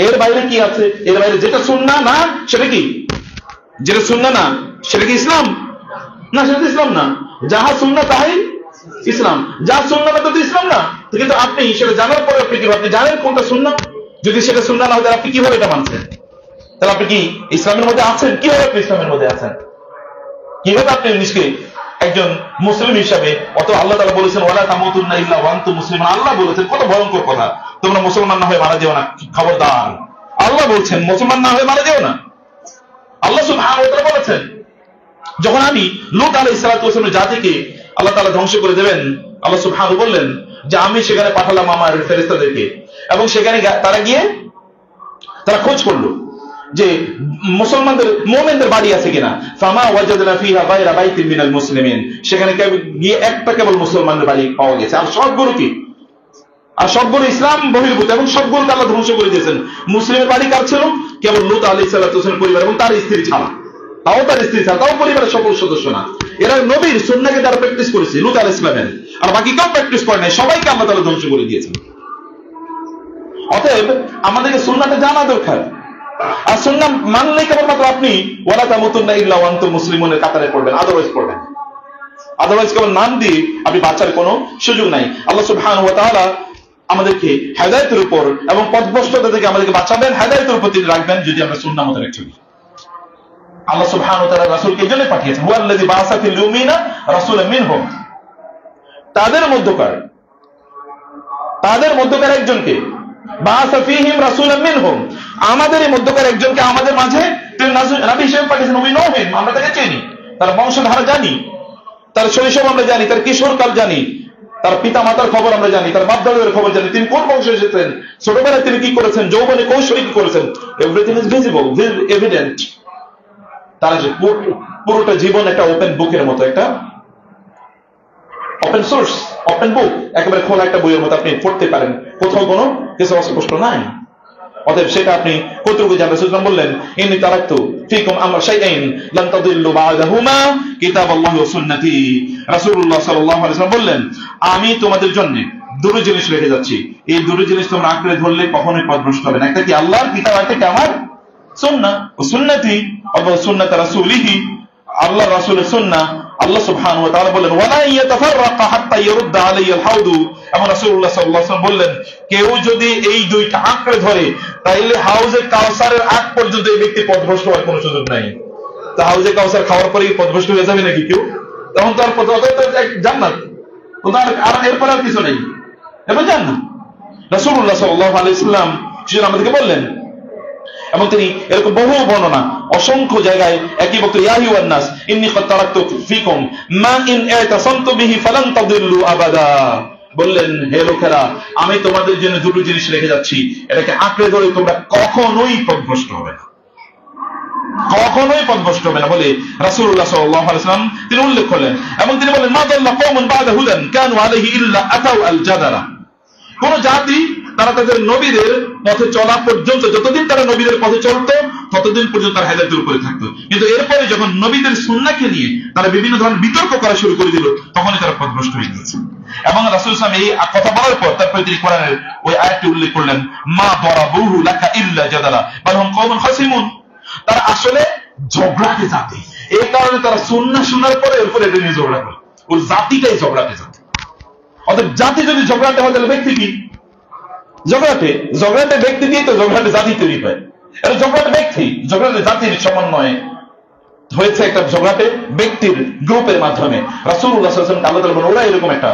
এর বাইরে কি আছে, এর বাইরে যেটা সুন্নাহ না সেটা কি, যেটা সুন্নাহ না সেটা কি ইসলাম না? সেটা ইসলাম না। যাহা সুন্নাহ তাহাই ইসলাম, যা সুন্নাহ না তো ইসলাম না। কিন্তু আপনি সেটা জানার পরে আপনি কিভাবে, আপনি জানেন কোনটা সুন্নাহ, যদি সেটা সুন্নাহ না হয় তাহলে আপনি কিভাবে এটা মানছেন? তাহলে আপনি কি ইসলামের মধ্যে আছেন? কিভাবে আপনি ইসলামের মধ্যে আছেন? কিভাবে আপনি নিজকে একজন মুসলিম হিসাবে, অত আল্লাহ তাআলা বলেছেন ওয়ালা তামুতুন্না ইল্লা ওয়া আনতুম মুসলিমুন, আল্লাহ বলেছেন, কত ভয়ঙ্কর কথা, তোমরা মুসলমান না হয়ে মারা যেও না, খবরদার। আল্লাহ বলছেন মুসলমান না হয়ে মারা যেও না। আল্লাহ সুবহানাহু ওয়া তাআলা বলেছেন যখন আমি লূত আলাইহিস সালাতু ওয়াস সালামের জাতিকে আল্লাহ তাআলা ধ্বংস করে দেবেন, আল্লাহ সুবহানাহু বললেন যে আমি সেখানে পাঠালাম আমার ফেরেশতাদেরকে, এবং সেখানে তারা গিয়ে তারা খোঁজ করলো যে মুসলমানদের, মুমিনদের বাড়ি আছে কিনা। ফামা ওয়াজাদনা ফিহা গায়রা বাইতিন মিনাল মুসলিমিন, সেখানে গিয়ে একটা কেবল মুসলমানদের বাড়ি পাওয়া গেছে। আর সবগুলো কি, আর সবগুলো ইসলাম বহির্ভূত, এবং সবগুলোকে আল্লাহ ধ্বংস করে দিয়েছেন। মুসলিমের বাড়ি কার ছিল? কেবল লূত আলাইহিস সালাতু ওয়াস সালামের পরিবার এবং তার স্ত্রী ছাড়া, তাও তার স্ত্রী ছাড়া, তাও পরিবারের সকল সদস্য না। এরা নবীর সুন্নাহকে তারা প্র্যাকটিস করেছে, লূত আলাইহিস সালামের, আর বাকি কেউ প্র্যাকটিস করে নাই, সবাইকে আল্লাহ তাআলা ধ্বংস করে দিয়েছেন। অতএব আমাদেরকে সুন্নাহটা জানা দরকার। আর সুন্নাহ মানলে কেবলমাত্র আপনি ওয়ালা তামুতুন্না ইল্লা ওয়া আনতুম মুসলিমুনের কাতারে পড়বেন, আদারওয়াইজ পড়বেন। আদারওয়াইজ কেবল নাম দিয়ে আপনি বাঁচার কোনো সুযোগ নাই। আল্লাহ সুবহানাহু ওয়া তাআলা আমাদেরকে হেদায়েতের উপর এবং পথভ্রষ্টতা থেকে আমাদেরকে বাঁচাবেন, হেদায়েতের উপর তিনি রাখবেন যদি আমরা সুন্নাহ মোতাবেক চলি। আল্লাহ সুবহানাহু ওয়া তাআলা রাসূলকে এজন্য পাঠিয়েছেন, হুয়াল্লাযী বাআসা ফিল উম্মিয়িনা রাসূলাম মিনহুম, তাদের মধ্যকার একজনকে, বাআসা ফীহিম রাসূলাম মিনহুম, আমাদের এই মধ্যকার একজনকে আমাদের মাঝে তিনি নবী হিসেবে পাঠিয়েছেন। উই নো হিম, আমরা তাকে চিনি, তার বংশধারা জানি, তার শৈশব আমরা জানি, তার কিশোরকাল জানি, তার পিতা মাতার খবর আমরা জানি, তার বাপ দাদাদের খবর জানি, তিনি কোন বংশে এসেছেন, ছোটবেলায় তিনি কি করেছেন, যৌবনে কৈশোরে কি করেছেন, এভরিথিং ইজ ভিজিবল, এভিডেন্ট। তার যে পুরোটা জীবন একটা ওপেন বুকের মতো, একটা ওপেন সোর্স, ওপেন বুক, একেবারে খোলা একটা বইয়ের মতো আপনি পড়তে পারেন, কোথাও কোনো কিছু অস্পষ্ট নাই। অতএব সেটা আপনি কতটুকু জানবেন? রাসূল বললেন ইন্নী তারাকতু ফীকুম আমরা শাইআইন লান তাদিল্লু বা'দাহুমা কিতাবাল্লাহি ওয়া সুন্নতি। রাসূলুল্লাহ সাল্লাল্লাহু আলাইহি ওয়াসাল্লাম বললেন আমি তোমাদের জন্য দুটো জিনিস রেখে যাচ্ছি, এই দুটো জিনিস তোমরা আঁকড়ে ধরলে কখনোই পথভ্রষ্ট হবে না। একটা কি আল্লাহর কিতাব, একটা কি আমার সুন্নাহ, ও সুন্নতি অথবা সুন্নাত রাসূলিহি, আল্লাহর রাসূলের সুন্নাহ। আল্লাহ সুবহানাহু ওয়া তাআলা বলেন ওয়ালা ইয়াতাফাররাকা হাত্তা ইউরদা আলাইহিল হাউদু, এবং রাসূলুল্লাহ সাল্লাল্লাহু আলাইহি ওয়াসাল্লাম বললেন কেউ যদি এই দুইটা আঁকড়ে ধরে তাইলে হাউজে কাউসারের আগ পর্যন্ত এই ব্যক্তি পথভ্রষ্ট হওয়ার কোনো সুযোগ নাই। তো হাউজে কাউসার খাওয়ার পরেই পথভ্রষ্ট হয়ে যাবে নাকি কেউ? তখন তো আর জান্নাত, আর এরপর আর কিছু নেই, এবার জান্নাত। রাসূলুল্লাহ সাল্লাল্লাহু আলাইহি ওয়াসাল্লাম সেটা আমাদেরকে বললেন, এবং তিনি এরকম বহু বর্ণনা অসংখ্য জায়গায় একই বক্তব্য, ইয়া আইয়ুহান নাস ইন্নী ক্বাদ তারাকতু ফীকুম মা ইন ইতাসামতু বিহি ফালান তাদিল্লু আবাদা, বললেন হে লোকেরা আমি তোমাদের জন্য দুটো জিনিস রেখে যাচ্ছি, এটাকে আঁকড়ে ধরে তোমরা কখনোই পথভ্রষ্ট হবে না, কখনোই পথভ্রষ্ট হবে না বলে রাসূলুল্লাহ সাল্লাল্লাহু আলাইহি ওয়াসাল্লাম তিনি উল্লেখ করলেন। এবং তিনি বলেন মা দাল্লা কওমুন বা'দা হুদান কানু আলাইহি ইল্লা আতাউ আল জাদারা, কোন জাতি তারা তাদের নবীদের পথে চলা পর্যন্ত, যতদিন তারা নবীদের পথে চলতো ততদিন পর্যন্ত তারা হেদায়েতের উপরে থাকতো, কিন্তু এরপরে যখন নবীদের সুন্নাহকে নিয়ে তারা বিভিন্ন ধরনের বিতর্ক করা শুরু করে দিল তখনই তারা পথভ্রষ্ট হয়ে গেছে। এবং রাসূল সাল্লাল্লাহু আলাইহি ওয়াসাল্লাম এই কথা বলার পর তারপরে তিনি কোরআনের ওই আয়াতটি উল্লেখ করলেন মা দরাবুহু লাকা ইল্লা জাদালা বাল হুম কওমুন খাসিমুন, তারা আসলে ঝগড়াটে জাতি, এই কারণে তারা সুন্নাহ শোনার পরে এরপরে এটা নিয়ে ঝগড়া করে, ওই জাতিটাই ঝগড়াটে জাতি। অর্থাৎ জাতি যদি ঝগড়াটে হয় তাহলে ব্যক্তি কি ঝগড়াটে ব্যক্তি, দিয়ে তো ঝগড়াটে জাতি তৈরি হয়। এটা ঝগড়াটে ব্যক্তি, ঝগড়াটে জাতির সমন্বয়ে হয়েছে একটা ঝগড়াটে ব্যক্তির গ্রুপের মাধ্যমে। রাসূলুল্লাহ সাল্লাল্লাহু আলাইহি ওয়াসাল্লাম আল্লাহ তাআলা বলেন ওরা এরকম একটা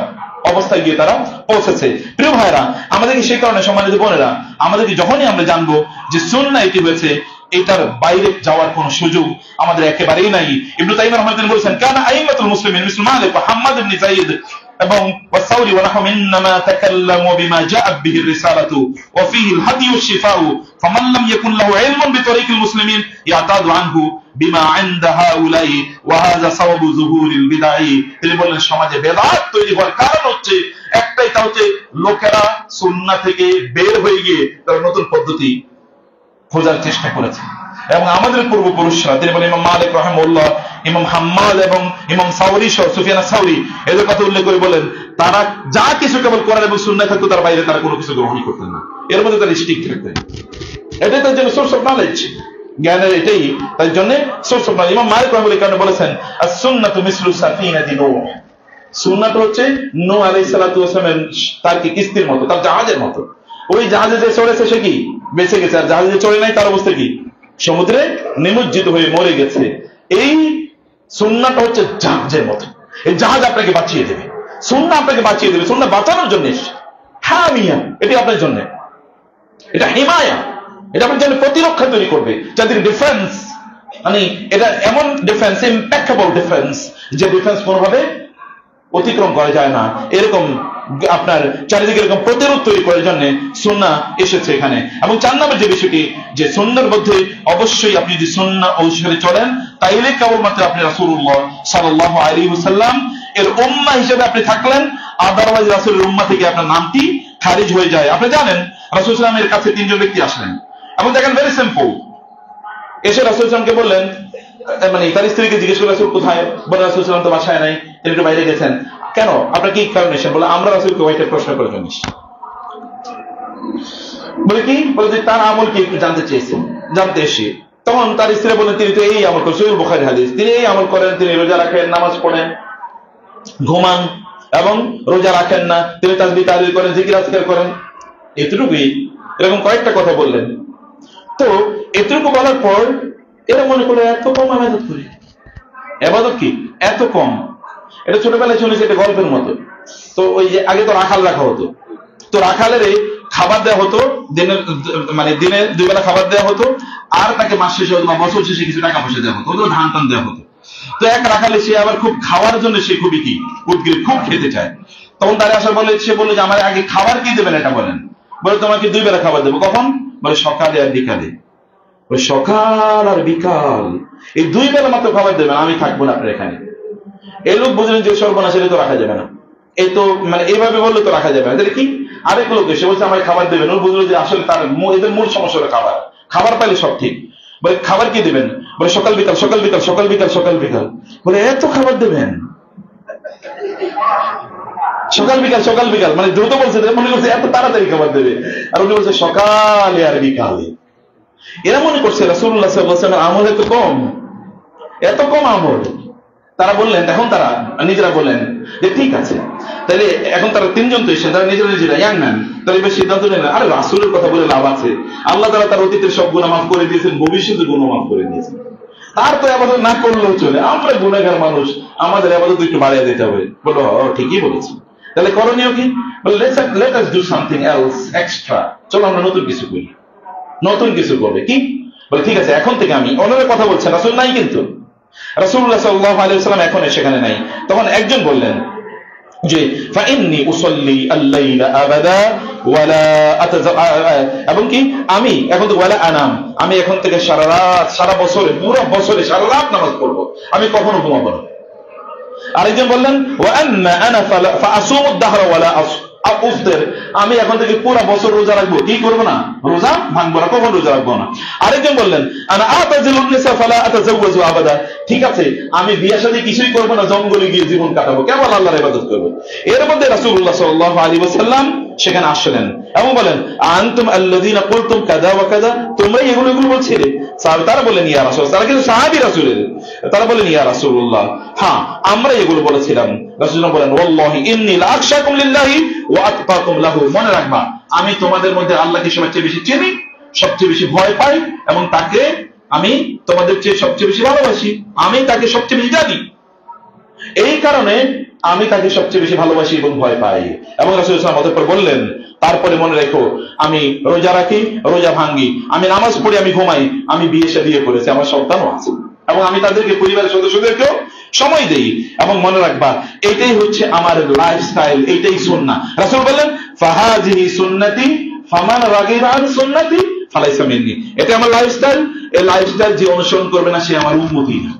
অবস্থায় গিয়ে তারা পৌঁছেছে। প্রিয় ভাইরা, আমাদেরকে সেই কারণে সম্মানিত বোনেরা, আমাদেরকে যখনই আমরা জানবো যে সুন্নাহ এটি হয়েছে, এটার বাইরে যাওয়ার কোন সুযোগ আমাদের একেবারেই নাই। ইবনে তাইমিয়া রাহমাতুল্লাহ বলেছেন কানা আইম্মাতুল মুসলিমিন মিসল মালিক ওয়া হাম্মাদ ইবনে যায়েদ এবং ওয়াসাউরি ওয়া নাহু ইন্নামা তাকাল্লামু বিমা জাআত বিহি রিসালাতু ওয়া ফীহি আল-হাদী ওয়াশ-শিফাউ ফামান লাম ইয়াকুন লাহু ইলমুন বিতরিকিল মুসলিমিন ইয়াতাদু আনহু বিমা ইনদা হাউলাই ওয়া হাযা সাওয়াবু যুহুরিল বিদআ। তিনি বলেন সমাজে বেদাত তৈরি হওয়ার কারণ হচ্ছে একটাই, তা হচ্ছে লোকেরা সুন্নাহ থেকে বের হয়ে গিয়ে তারা নতুন পদ্ধতি খোঁজার চেষ্টা করেছে। এবং আমাদের পূর্বপুরুষরা, তিনি বলেন ইমাম মালিক রাহিমাহুল্লাহ, ইমাম হাম্মাদ এবং ইমাম সাউরি সহ সুফিয়ান আস-সাউরি এদের কথা উল্লেখ করে বলেন তারা যা কিছু কেবল কোরআন এবং সুন্নাহ থাকতো তার বাইরে তারা কোনো কিছু গ্রহণ করতেন না, এর মধ্যে তারা স্টিক থাকতেন। এটাই তার জন্য সোর্স অফ নলেজ, জ্ঞানের এটাই তার জন্য সোর্স অফ নলেজ। ইমাম মালিক রাহিমাহুল্লাহ কারণে বলেছেন আস-সুন্নাতু মিসলু সাফিনাতি নূহ, সুন্নাহ হচ্ছে নূহ আলাইহিস সালাতু ওয়াস সালাম তার কি কিস্তির মতো, তার জাহাজের মতো। ওই জাহাজে যে চড়েছে সে কি বেঁচে গেছে, আর জাহাজে চড়ে নাই তার অবস্থা কি সমুদ্রে নিমজ্জিত হয়ে মরে গেছে। এই সুন্নাহটা হচ্ছে জাহাজের মতো, এই জাহাজ আপনাকে বাঁচিয়ে দেবে, সুন্নাহ আপনাকে বাঁচিয়ে দেবে, সুন্নাহ বাঁচানোর জন্য হামিয়া, এটি আপনার জন্য, এটা হিমায়া, এটা আপনার জন্য প্রতিরক্ষা তৈরি করবে, যাদের ডিফেন্স মানে এটা এমন ডিফেন্স, ইম্প্যাক্টেবল ডিফেন্স, যে ডিফেন্স কোনোভাবে অতিক্রম করা যায় না, এরকম আপনার চারিদিকে এরকম প্রতিরোধ তৈরি করার জন্য সুন্নাহ এসেছে এখানে। এবং 4 নম্বর যে বিষয়টি, যে সুন্নাহর মধ্যে অবশ্যই আপনি যদি সুন্নাহ অনুসারে চলেন তাইলে কেবলমাত্র আপনি রাসূলুল্লাহ সাল্লাল্লাহু আলাইহি ওয়াসাল্লাম এর উম্মাহ হিসেবে আপনি থাকলেন, আদারওয়াইজ রাসূলের উম্মাহ থেকে আপনার নামটি খারিজ হয়ে যায়। আপনি জানেন রাসূল সাল্লাল্লাহু আলাইহি ওয়াসাল্লামের কাছে 3 জন ব্যক্তি আসলেন এবং দেখেন ভেরি সিম্পল, এসে রাসূল সাল্লাল্লাহু আলাইহি ওয়াসাল্লামকে বললেন, মানে তার স্ত্রীকে জিজ্ঞেস করে রাসূল কোথায়, বলে রাসূল সাল্লাল্লাহু আলাইহি ওয়াসাল্লাম তো বাসায় নাই, তিনি একটু বাইরে গেছেন। কেন, আপনার কি কারণ এসেছেন? বলে আমরা রাসূলকে ওইটা প্রশ্ন করার জন্য এসেছি। বলে কি, বলে যে তার আমল কি একটু জানতে চেয়েছেন, জানতে এসে। তখন তার স্ত্রী বলেন তিনি তো এই আমল করেন, সহিহ বুখারীর হাদিস, তিনি এই আমল করেন, তিনি রোজা রাখেন, নামাজ পড়েন, ঘুমান এবং রোজা রাখেন না, তিনি তাসবিহ তাহলিল করেন, জিকির আজকার করেন, এতটুকুই। এরকম কয়েকটা কথা বললেন। তো এতটুকু বলার পর এরা মনে করে এত কম ইবাদত করি, ইবাদত কি এত কম। এটা ছোটবেলায় শুনেছি, এটা গল্পের মতো। তো ওই যে আগে তো রাখাল রাখা হতো, তো রাখালের খাবার দেওয়া হতো, দিনে 2 বেলা খাবার দেওয়া হতো, আর তাকে মাস শেষে বা বছর শেষে কিছু টাকা পয়সা দেওয়া হতো, ধান টান দেওয়া হতো। তো এক রাখালে সে আবার খুব খাওয়ার জন্য সে খুবই কি উদ্গ্রীব, খুব খেতে চায়। তখন তারা আসার বলে, সে বললো যে আমার আগে খাবার কি দেবেন এটা বলেন। বলে তোমাকে 2 বেলা খাবার দেবো। কখন? বলে সকালে আর বিকালে। বলে সকাল আর বিকাল এই 2 বেলা মাত্র খাবার দেবেন, আমি থাকবো না আপনার এখানে। এই লোক বুঝলেন যে সর্বনাশ, এটা তো রাখা যাবে না, এই তো মানে এইভাবে বললে তো রাখা যাবে না। তাহলে কি, আরেক লোক এসে বলছে আমায় খাবার দেবেন। ও বুঝলো যে আসলে তার এদের মূল সমস্যা হলো খাবার, খাবার পাইলে সব ঠিক। বলে খাবার কি দেবেন? বলে সকাল বিকাল, সকাল বিকাল, সকাল বিকাল, সকাল বিকাল। বলে এত খাবার দেবেন, সকাল বিকাল, সকাল বিকাল, মানে দ্রুত বলছে, মনে করছে এত তাড়াতাড়ি খাবার দেবে। আর উনি বলছে সকালে আর বিকালে। এরা মনে করছে রাসূলুল্লাহ সাল্লাল্লাহু আলাইহি ওয়াসাল্লাম আমল এত কম, এত কম আমল। তারা বললেন, এখন তারা নিজেরা বললেন যে ঠিক আছে, তাহলে এখন তারা 3 জন তো এসে তারা নিজেরা ইয়াং ম্যান, তারা এবার সিদ্ধান্ত নিলেন আরে রাসূলের কথা বলে লাভ আছে, আল্লাহ তাআলা তার অতীতের সব গুনাহ মাফ করে দিয়েছেন, ভবিষ্যতের গুনাহ মাফ করে দিয়েছেন, তার তো ইবাদত না করলেও চলে, আমরা গুনাহগার মানুষ, আমাদের ইবাদত একটু বাড়িয়ে দিতে হবে। বলল ঠিকই বলেছি, তাহলে করণীয় কি? বলে let us do something else extra, চলো আমরা নতুন কিছু করি, নতুন কিছু করবে। কি? বলে ঠিক আছে, এখন থেকে আমি, ওনারা কথা বলছেন, রাসূল নাই কিন্তু, রাসূলুল্লাহ সাল্লাল্লাহু আলাইহি ওয়াসাল্লাম এখন সেখানে নাই। তখন একজন বললেন যে ফাইন্নী উসাল্লি আল-লাইলা আবাদা ওয়ালা এবং কি আমি এখন তো ওয়ালা আনাম, আমি এখন থেকে সারা রাত, সারা বছরে, পুরো বছরে সারা রাত নামাজ পড়বো, আমি কখনো ঘুমাবো না। আরেকজন বললেন ওয়া আন্না আনা ফাআসুমু আদ-দাহরা ওয়ালা আফতির, আমি এখন থেকে পুরো বছর রোজা রাখবো, কি করবো না, রোজা ভাঙবো না, কখন রোজা রাখবো না। আরেকজন বললেন আনা আতাজিলুন নিসা ফালা আতাজাওয়াজু আবাদা, ঠিক আছে আমি বিয়ে শাদী কিছুই করবো না, জঙ্গলে গিয়ে জীবন কাটাবো, কেবল আল্লাহর ইবাদত করবো। এর মধ্যে রাসূলুল্লাহ সাল্লাল্লাহু আলাইহি ওয়াসাল্লাম সেখানে আসলেন এবং বলেন আনতুম আল্লাযীনা কুলতুম কাযা ওয়া কাযা, তোমরা এগুলো বলছিলে। তারা বলেন ইয়া রাসূল, তারা কিন্তু সাহাবী রাসূলের, তারা বলেন ইয়া রাসূলুল্লাহ হ্যাঁ আমরা এগুলো বলেছিলাম। রাসূলুল্লাহ বলেন ওয়াল্লাহি ইন্নী লা আখশাকুম লিল্লাহি ওয়া আতকাকুম লাহু, মনে রাখবা আমি তোমাদের মধ্যে আল্লাহকে সবচেয়ে বেশি চিনি, সবচেয়ে বেশি ভয় পাই এবং তাকে আমি তোমাদের চেয়ে সবচেয়ে বেশি ভালোবাসি, আমি তাকে সবচেয়ে বেশি জানি, এই কারণে আমি তাকে সবচেয়ে বেশি ভালোবাসি এবং ভয় পাই। এবং রাসূল সাল্লাল্লাহু আলাইহি ওয়াসাল্লাম বললেন, তারপরে মনে রেখো আমি রোজা রাখি, রোজা ভাঙ্গি, আমি নামাজ পড়ি, আমি ঘুমাই, আমি বিয়ে করেছি, আমার সন্তানও আছে, এবং আমি তাদেরকে পরিবারের সদস্যদেরকেও সময় দেই। এবং মনে রাখবা এটাই হচ্ছে আমার লাইফস্টাইল, এইটাই সুন্নাহ। রাসূল বললেন ফাহাজিহি সুন্নতি ফামান রাগিবা আন সুন্নতি ফালাইসা মিন্নি, এটা আমার লাইফস্টাইল, এই লাইফস্টাইল যে অনুসরণ করবে না সে আমার উম্মতি না।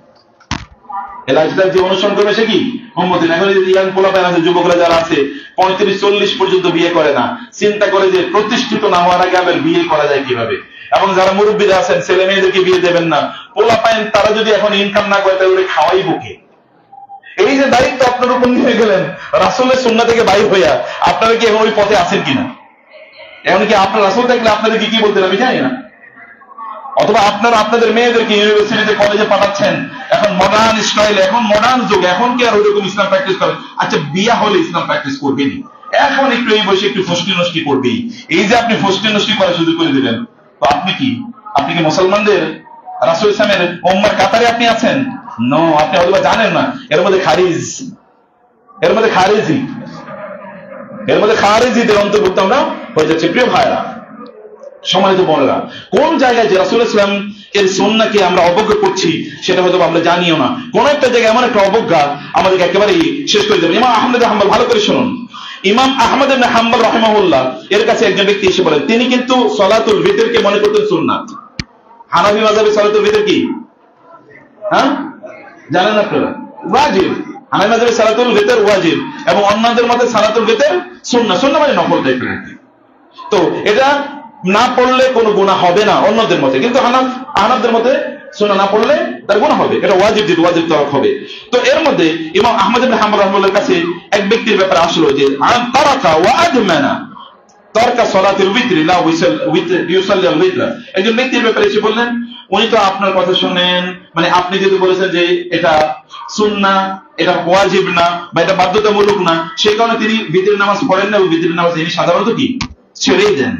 এই লাইফস্টাইল যে অনুসরণ করবে সে কি উম্মতি না। এখন ইয়াং পোলাপান আছে, যুবকরা যারা আছে 35-40 পর্যন্ত বিয়ে করে না, চিন্তা করে যে প্রতিষ্ঠিত না হওয়ার আগে আবার বিয়ে করা যায় কিভাবে। এবং যারা মুরব্বীরা আছেন ছেলে মেয়েদেরকে বিয়ে দেবেন না, পোলাপান তারা যদি এখন ইনকাম না করে তাহলে খাওয়াই বুকে। এই যে দায়িত্ব আপনার উপর নিয়ে গেলেন রাসূলের সুন্নাহ থেকে বাইর হইয়া, আপনারা কি এখন ওই পথে আছেন কিনা? এখন কি আপনার রাসূল দেখলে আপনাদেরকে কি বলতেন আমি জানি না। অথবা আপনারা আপনাদের মেয়েদেরকে ইউনিভার্সিটিতে কলেজে পাঠাচ্ছেন এখন মডার্ন স্টাইল, এখন মডার্ন যুগ, এখন কি আর ওইরকম ইসলাম প্র্যাকটিস করে? আচ্ছা বিয়া হলে ইসলাম প্র্যাকটিস করবেনি, এখন একটু এই বয়সে একটু ফষ্টি নষ্টি করবেই। এই যে আপনি ফষ্টি নষ্টি করা শুরু করে দিলেন, তো আপনি কি মুসলমানদের রাসূল ইসলামের উম্মার কাতারে আপনি আছেন? নো, আপনি হয়তো জানেন না এর মধ্যে খারিজিদের অন্তর্ভুক্ত আমরা হয়ে যাচ্ছে। প্রিয় ভাইরা, সম্মানিত বোনেরা, কোন জায়গায় যে রাসূল ইসলাম এর সুন্নাহকে আমরা অবজ্ঞা করছি সেটা হয়তো আমরা জানিও না। কোন একটা জায়গায় এমন একটা অবজ্ঞা আমাদেরকে একেবারেই শেষ করে দেবে। ইমাম আহমদ ইবনে হাম্বল, ভালো করে শুনুন, ইমাম আহমদ ইবনে হাম্বল রাহিমাহুল্লাহ এর কাছে একজন ব্যক্তি এসে বলেন, তিনি কিন্তু সালাতুল ভিতরকে মনে করতেন সুন্নাত। হানাফি মাযহাবে সালাতুল ভিতর কি জানেন আপনারা? ওয়াজিব। হানাফি মাযহাবে সালাতুল ভিতর ওয়াজিব, এবং অন্যদের মতে সালাতুল ভিতর সুন্নাহ। সুন্নাহ মানে নফল টাইপের। তো এটা না পড়লে কোনো গুনাহ হবে না অন্যদের মতে, কিন্তু আহনাফদের মতে সুন্নাহ না পড়লে তার গুনাহ হবে, এটা ওয়াজিব, যেটা ওয়াজিব তরক হবে। তো এর মধ্যে ইমাম আহমদ ইবনে হাম্বল রাহিমাহুল্লাহর কাছে এক ব্যক্তির ব্যাপারে আসলো যে তারাকা ওয়া আদমানা তারকা সালাতুল ভিতর লা ইউসাল্লি আল ভিতর। একজন ব্যক্তির ব্যাপারে এসে বললেন, উনি তো আপনার কথা শুনেন, মানে আপনি যেহেতু বলেছেন যে এটা সুন্নাহ, এটা ওয়াজিব না বা এটা বাধ্যতামূলক না, সেই কারণে তিনি ভিতরের নামাজ পড়েন না, এবং ভিতরের নামাজ তিনি সাধারণত কি ছেড়েই দেন।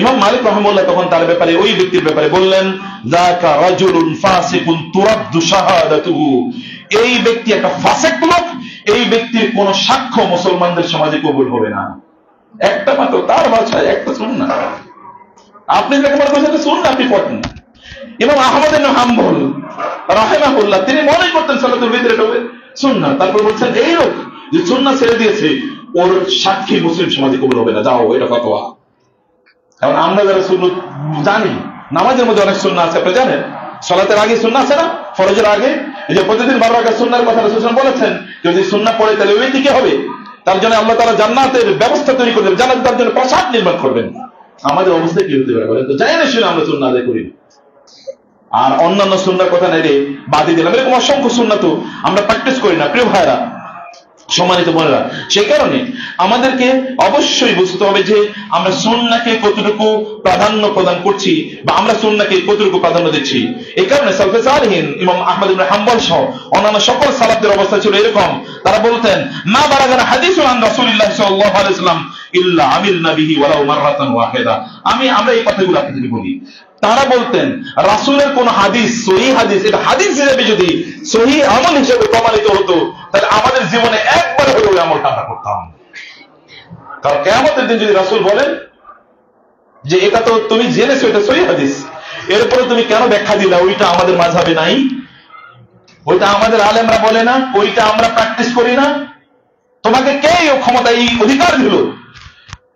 ইমাম মালিক রাহিমাহুল্লাহ তখন তার ব্যাপারে, ওই ব্যক্তির ব্যাপারে বললেন, যাকা রাজুলুন ফাসিকুন তুরাদ্দু শাহাদাতুহু, এই ব্যক্তি একটা ফাসিক লোক, এই ব্যক্তির কোন সাক্ষ্য মুসলমানদের সমাজে কবুল হবে না। একটা মাত্র তার ভাষায় একটা সুন্নাহ, আপনি যাকে বলছেন এটা সুন্নাহ আপনি পড়েন। ইমাম আহমদ ইবনে হাম্বল রাহিমাহুল্লাহ তিনি মনে করতেন সালাতুল ভিতর এটা সুন্নাহ, তারপর বলছেন এই লোক যে সুন্নাহ ছেড়ে দিয়েছে ওর সাক্ষী মুসলিম সমাজে কবুল হবে না, যাও এটা ফতোয়া। কারণ আমরা যারা সুন্নাহ জানি, নামাজের মধ্যে অনেক সুন্নাহ আছে, আপনি জানেন সালাতের আগে সুন্নাহ আছে না, ফরজের আগে, এই যে প্রতিদিন 12 রাকাত সুন্নাহর কথা রাসূল বলেছেন, যদি সুন্নাহ পড়ে তাহলে ওই দিকে হবে, তার জন্য আল্লাহ তাআলা জান্নাতের ব্যবস্থা তৈরি করে দেবেন, জান্নাতে তার জন্য প্রাসাদ নির্মাণ করবেন। আমাদের অবস্থা কি হতে পারে বলেন তো? জানি না শুনে আমরা সুন্নাহ আদায় করি, আর অন্যান্য সুন্নাহর কথা নেই বাদই দিলাম। এরকম অসংখ্য সুন্নাহ তো আমরা প্র্যাকটিস করি না। প্রিয় ভাইরা, সম্মানিত বোনেরা, সেই কারণে আমাদেরকে অবশ্যই বুঝতে হবে যে আমরা সুন্নাহকে কতটুকু প্রাধান্য প্রদান করছি বা আমরা সুন্নাহকে কতটুকু প্রাধান্য দিচ্ছি। এই কারণে সালফে সালেহিন ইমাম আহমদ ইবনে হাম্বল সহ অন্যান্য সকল সালাফদের অবস্থা ছিল এরকম, তারা বলতেন মা বালাগানা হাদিসুন আন রাসূলিল্লাহ সাল্লাল্লাহু আলাইহি ওয়াসাল্লাম ইল্লা আমিলনা বিহি ওয়ালাউ মাররাতান ওয়াহিদা। আমরা এই কথাগুলো আপনাদের বলি, তারা বলতেন রাসূলের কোন হাদিস, সহিহ হাদিস, এটা হাদিস হিসেবে যদি সহিহ আমল হিসেবে প্রমাণিত হতো তাহলে আমাদের জীবনে একবার হলেও আমলটা আমরা করতাম। কারণ কিয়ামতের দিন যদি রাসূল বলেন যে এটা তো তুমি জেনেছো এটা সহিহ হাদিস, এরপরে তুমি কেন ব্যাখ্যা দিলা ওইটা আমাদের মাযহাবে নাই, ওইটা আমাদের আলেমরা বলে না, ওইটা আমরা প্র্যাকটিস করি না, তোমাকে কে এই ক্ষমতা, এই অধিকার দিল?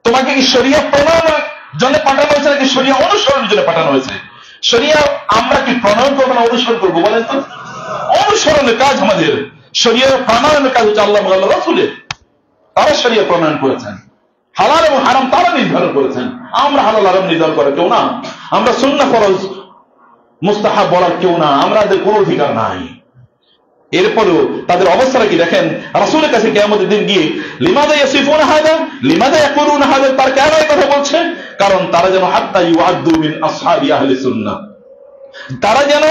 তোমাকে কি শরিয়া প্রণয়নের জন্য পাঠানো হয়েছে নাকি শরিয়া অনুসরণের জন্য পাঠানো হয়েছে? শরিয়া আমরা কি প্রণয়ন করবো না অনুসরণ করবো বলেন তো? অনুসরণের কাজ আমাদের, শরিয়া প্রণয়নের কাজ হচ্ছে আল্লাহ আল্লাহ রাসূলের। তারা শরিয়া প্রণয়ন করেছেন, হালাল এবং হারাম তারা নির্ধারণ করেছেন, আমরা হালাল হারাম নির্ধারণ করার কেউ না, আমরা সুন্নাহ ফরজ মুস্তাহাব বলার কেউ না, আমাদের কোনো অধিকার নাই। এরপরেও তাদের অবস্থাটা কি দেখেন, রাসূলের কাছে কিয়ামতের দিন গিয়ে লিমাযা ইয়াসিফুনা হাদা লিমাযা ইয়াকুলুনা হাদা, তার কেন এই কথা বলছে? কারণ তারা যেন হাত্তা ইউআদ্দু মিন আসহাবি আহলি সুন্নাহ, তারা যেন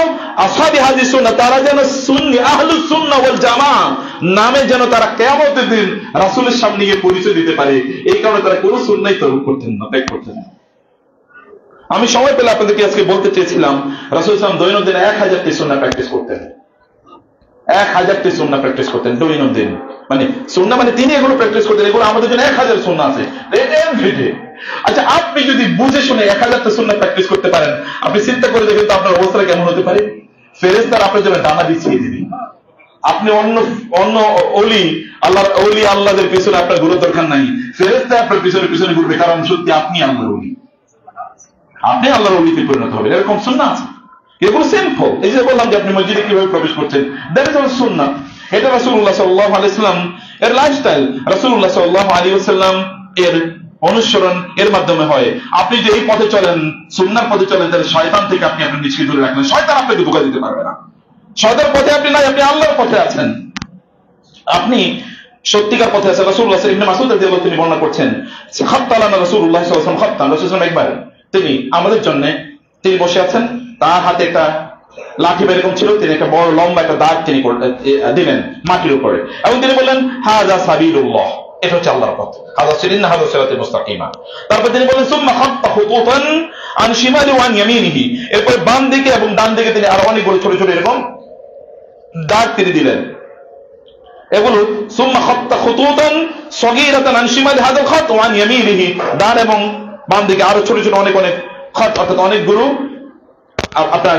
আসহাবি আহলি সুন্নাহ, তারা যেন সুন্নি আহলুস সুন্নাহ ওয়াল জামাআহ নামে যেন তারা কিয়ামতের দিন রাসূলের সামনে গিয়ে পরিচয় দিতে পারে। এই কারণে তারা কোনো সুন্নাহই তরক করতেন না, ত্যাগ করতেন না। আমি সময় পেলে আপনাদেরকে আজকে বলতে চেয়েছিলাম রাসূল সাল্লাল্লাহু আলাইহি ওয়াসাল্লাম দৈনন্দিন 1000টি সুন্নাহ প্র্যাকটিস করতেন। 1000টি সুন্নাহ প্র্যাকটিস করতেন দৈনন্দিন। মানে সুন্নাহ মানে তিনি এগুলো প্র্যাকটিস করতেন, এগুলো আমাদের জন্য 1000 সুন্নাহ আছে এভরিডে। আচ্ছা, আপনি যদি বুঝে শুনে 1000টা সুন্নাহ প্র্যাকটিস করতে পারেন, আপনি চিন্তা করে দেখেন তো আপনার অবস্থা কেমন হতে পারে। ফেরেশতারা আপনার জন্য ডানা বিছিয়ে দিবে। আপনি অন্য অন্য ওলি আল্লাহদের পিছনে আপনার ঘুরে দরকার নাই, ফেরেশতা আপনার পিছনে পিছনে ঘুরবে, কারণ সত্যি আপনি আল্লাহর ওলি, আপনি আল্লাহর ওলিতে পরিণত হবেন। এরকম সুন্নাহ আছে, এগুলো সিম্পল। এই যে বললাম যে আপনি মসজিদে কিভাবে প্রবেশ করছেন, দ্যাট ইজ অলসো সুন্নাহ। এটা রাসূলুল্লাহ সাল্লাল্লাহু আলাইহি ওয়াসাল্লাম এর লাইফস্টাইল, রাসূলুল্লাহ সাল্লাল্লাহু আলাইহি ওয়াসাল্লাম এর অনুসরণ এর মাধ্যমে হয়। আপনি যে এই পথে চলেন, সুন্নাহর পথে চলেন, তাহলে শয়তান থেকে আপনি আপনার নিজেকে দূরে রাখলেন। শয়তান আপনাকে ধোঁকা দিতে পারবে না। শয়তানের পথে আপনি নাই, আপনি আল্লাহর পথে আছেন, আপনি সত্যিকার পথে আছেন। রাসূলুল্লাহ ইবনে মাসউদ রাদিয়াল্লাহু তিনি বর্ণনা করছেন, খাত্তালানা রাসূলুল্লাহ সাল্লাল্লাহু আলাইহি ওয়াসাল্লাম খাত্তান, রাসূল সাল্লাল্লাহু আলাইহি ওয়াসাল্লাম একবার তিনি আমাদের জন্য তিনি বসে আছেন, তার হাতে একটা লাঠি এরকম ছিল, তিনি একটা বড় লম্বা একটা দাগ তিনি দিলেন মাটির উপরে, এবং তিনি বললেন হাযা সাবিলুল্লাহ, এটা হচ্ছে আল্লাহর পথ, হাযা সিরাতুল মুস্তাকিমা। তারপর তিনি বললেন সুম্মা খাত্তা খুতুতান আন শিমালি ওয়া আন ইয়ামিনিহি, এরপর বাম দিকে এবং ডান দিকে তিনি আরো অনেকগুলো ছোট ছোট এরকম দাগ তিনি দিলেন। এগুলো সুম্মা খাত্তা খুতুতান সগীরাতান আন শিমালি হাযাল খাত ওয়া আন ইয়ামিনিহি, ডান এবং বাম দিকে আরো ছোট ছোট অনেক অনেক খাত, অর্থাৎ অনেকগুলো আপনার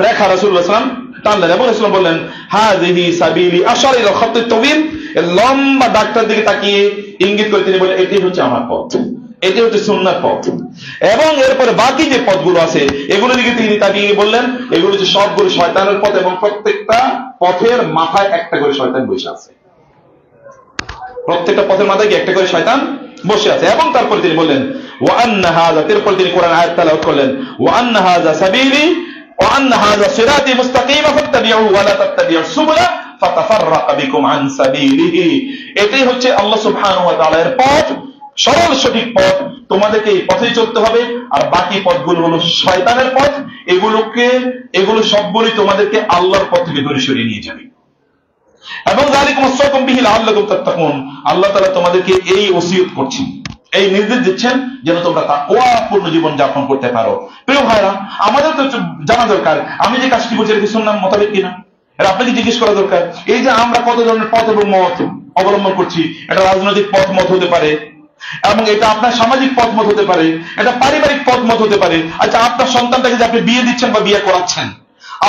রেখা রাসূলুল্লাহ সাল্লাল্লাহু আলাইহি ওয়াসাল্লাম টানলেন এবং রাসূল বললেন হাযিহি সাবিলি, আশারা ইলা খাত তাওয়িল, এই লম্বা দাগটার দিকে তাকিয়ে ইঙ্গিত করে তিনি বললেন এটি হচ্ছে আমার পথ, এটি হচ্ছে সুন্নাহর পথ। এবং এরপরে বাকি যে পথগুলো আছে এগুলোর দিকে তিনি তাকিয়ে বললেন এগুলো হচ্ছে সবগুলো শয়তানের পথ, এবং প্রত্যেকটা পথের মাথায় একটা করে শয়তান বসে আছে, প্রত্যেকটা পথের মাথায় একটা করে শয়তান বসে আছে। এবং তারপরে তিনি বললেন ওয়া আন্না হাযা, এরপর তিনি কোরআন আয়াত তেলাওয়াত করলেন ওয়া আন্না হাযা সাবিলি ওয়া আন্না হাযা সিরাতি মুস্তাকিমা ফাত্তাবিউ ওয়া লা তাত্তাবিউস সুবুলা ফাতাফাররাকা বিকুম আন সাবিলিহি, এটাই হচ্ছে আল্লাহ সুবহানাহু ওয়া তাআলার পথ, সরল সঠিক পথ, তোমাদেরকে এই পথেই চলতে হবে। আর বাকি পথগুলো হলো শয়তানের পথ, এগুলো সবগুলোই তোমাদেরকে আল্লাহর পথ থেকে দূরে সরিয়ে নিয়ে যাবে। এবং যালিকুম ওয়াসাকুম বিহি লাআল্লাকুম তাত্তাকুন, আল্লাহ তাআলা তোমাদেরকে এই ওসিয়ত করছেন, এই নির্দেশ দিচ্ছেন যেন তোমরা তাকওয়াপূর্ণ জীবন যাপন করতে পারো। প্রিয় ভাইরা, আমাদের তো জানা দরকার আমি যে কাজটি করছি এটা কি সুন্নাহ মোতাবেক কিনা, এটা আপনাকে জিজ্ঞেস করা দরকার। এই যে আমরা কত ধরনের পথ এবং মত অবলম্বন করছি, এটা রাজনৈতিক পথ মত হতে পারে, এবং এটা আপনার সামাজিক পথ মত হতে পারে, এটা পারিবারিক পথ মত হতে পারে। আচ্ছা, আপনার সন্তানটাকে যে আপনি বিয়ে দিচ্ছেন বা বিয়ে করাচ্ছেন,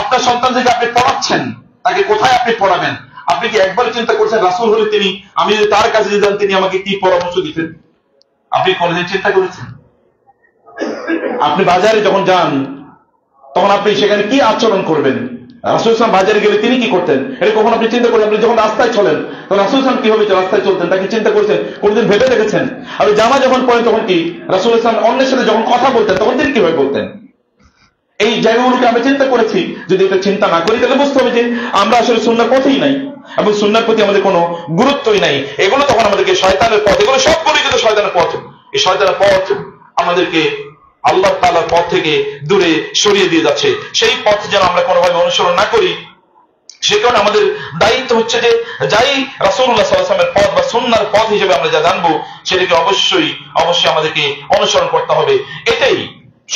আপনার সন্তানকে আপনি পড়াচ্ছেন, তাকে কোথায় আপনি পড়াবেন, আপনি কি একবার চিন্তা করছেন রাসূল হলে তিনি, আমি যদি তার কাছে যেতাম তিনি আমাকে কি পরামর্শ দিতেন? আপনি কোনদিন চিন্তা করেছেন? আপনি বাজারে যখন যান তখন আপনি সেখানে কি আচরণ করবেন? রাসূল সাল্লাল্লাহু বাজারে গেলে তিনি কি করতেন, এটা কখন আপনি চিন্তা করেন? আপনি যখন রাস্তায় চলেন তখন রাসূল সাল্লাল্লাহু কিভাবে রাস্তায় চলতেন তাকে চিন্তা করেছেন? কোনদিন ভেবে দেখেছেন? আর জামা যখন পরেন তখন কি রাসূল সাল্লাল্লাহু আলাইহি ওয়াসাল্লাম অন্যের সাথে যখন কথা বলতেন তখন তিনি কিভাবে বলতেন? এই জায়গাগুলোকে আমরা চিন্তা করেছি? যদি এটা চিন্তা না করি তাহলে বুঝতে হবে যে আমরা আসলে সুন্নাহর পথেই নাই, এবং সুন্নাহর প্রতি আমাদের কোনো গুরুত্বই নাই। এগুলো তখন আমাদেরকে শয়তানের পথ, এগুলো সবগুলোই কিন্তু শয়তানের পথ। এই শয়তানের পথ আমাদেরকে আল্লাহ তাআলার পথ থেকে দূরে সরিয়ে দিয়ে যাচ্ছে। সেই পথ যেন আমরা কোনোভাবে অনুসরণ না করি, সে কারণে আমাদের দায়িত্ব হচ্ছে যে যাই রাসূলুল্লাহ সাল্লাল্লাহু আলাইহি ওয়াসাল্লামের পথ বা সুন্নাহর পথ হিসেবে আমরা যা জানবো সেটাকে অবশ্যই আমাদেরকে অনুসরণ করতে হবে। এটাই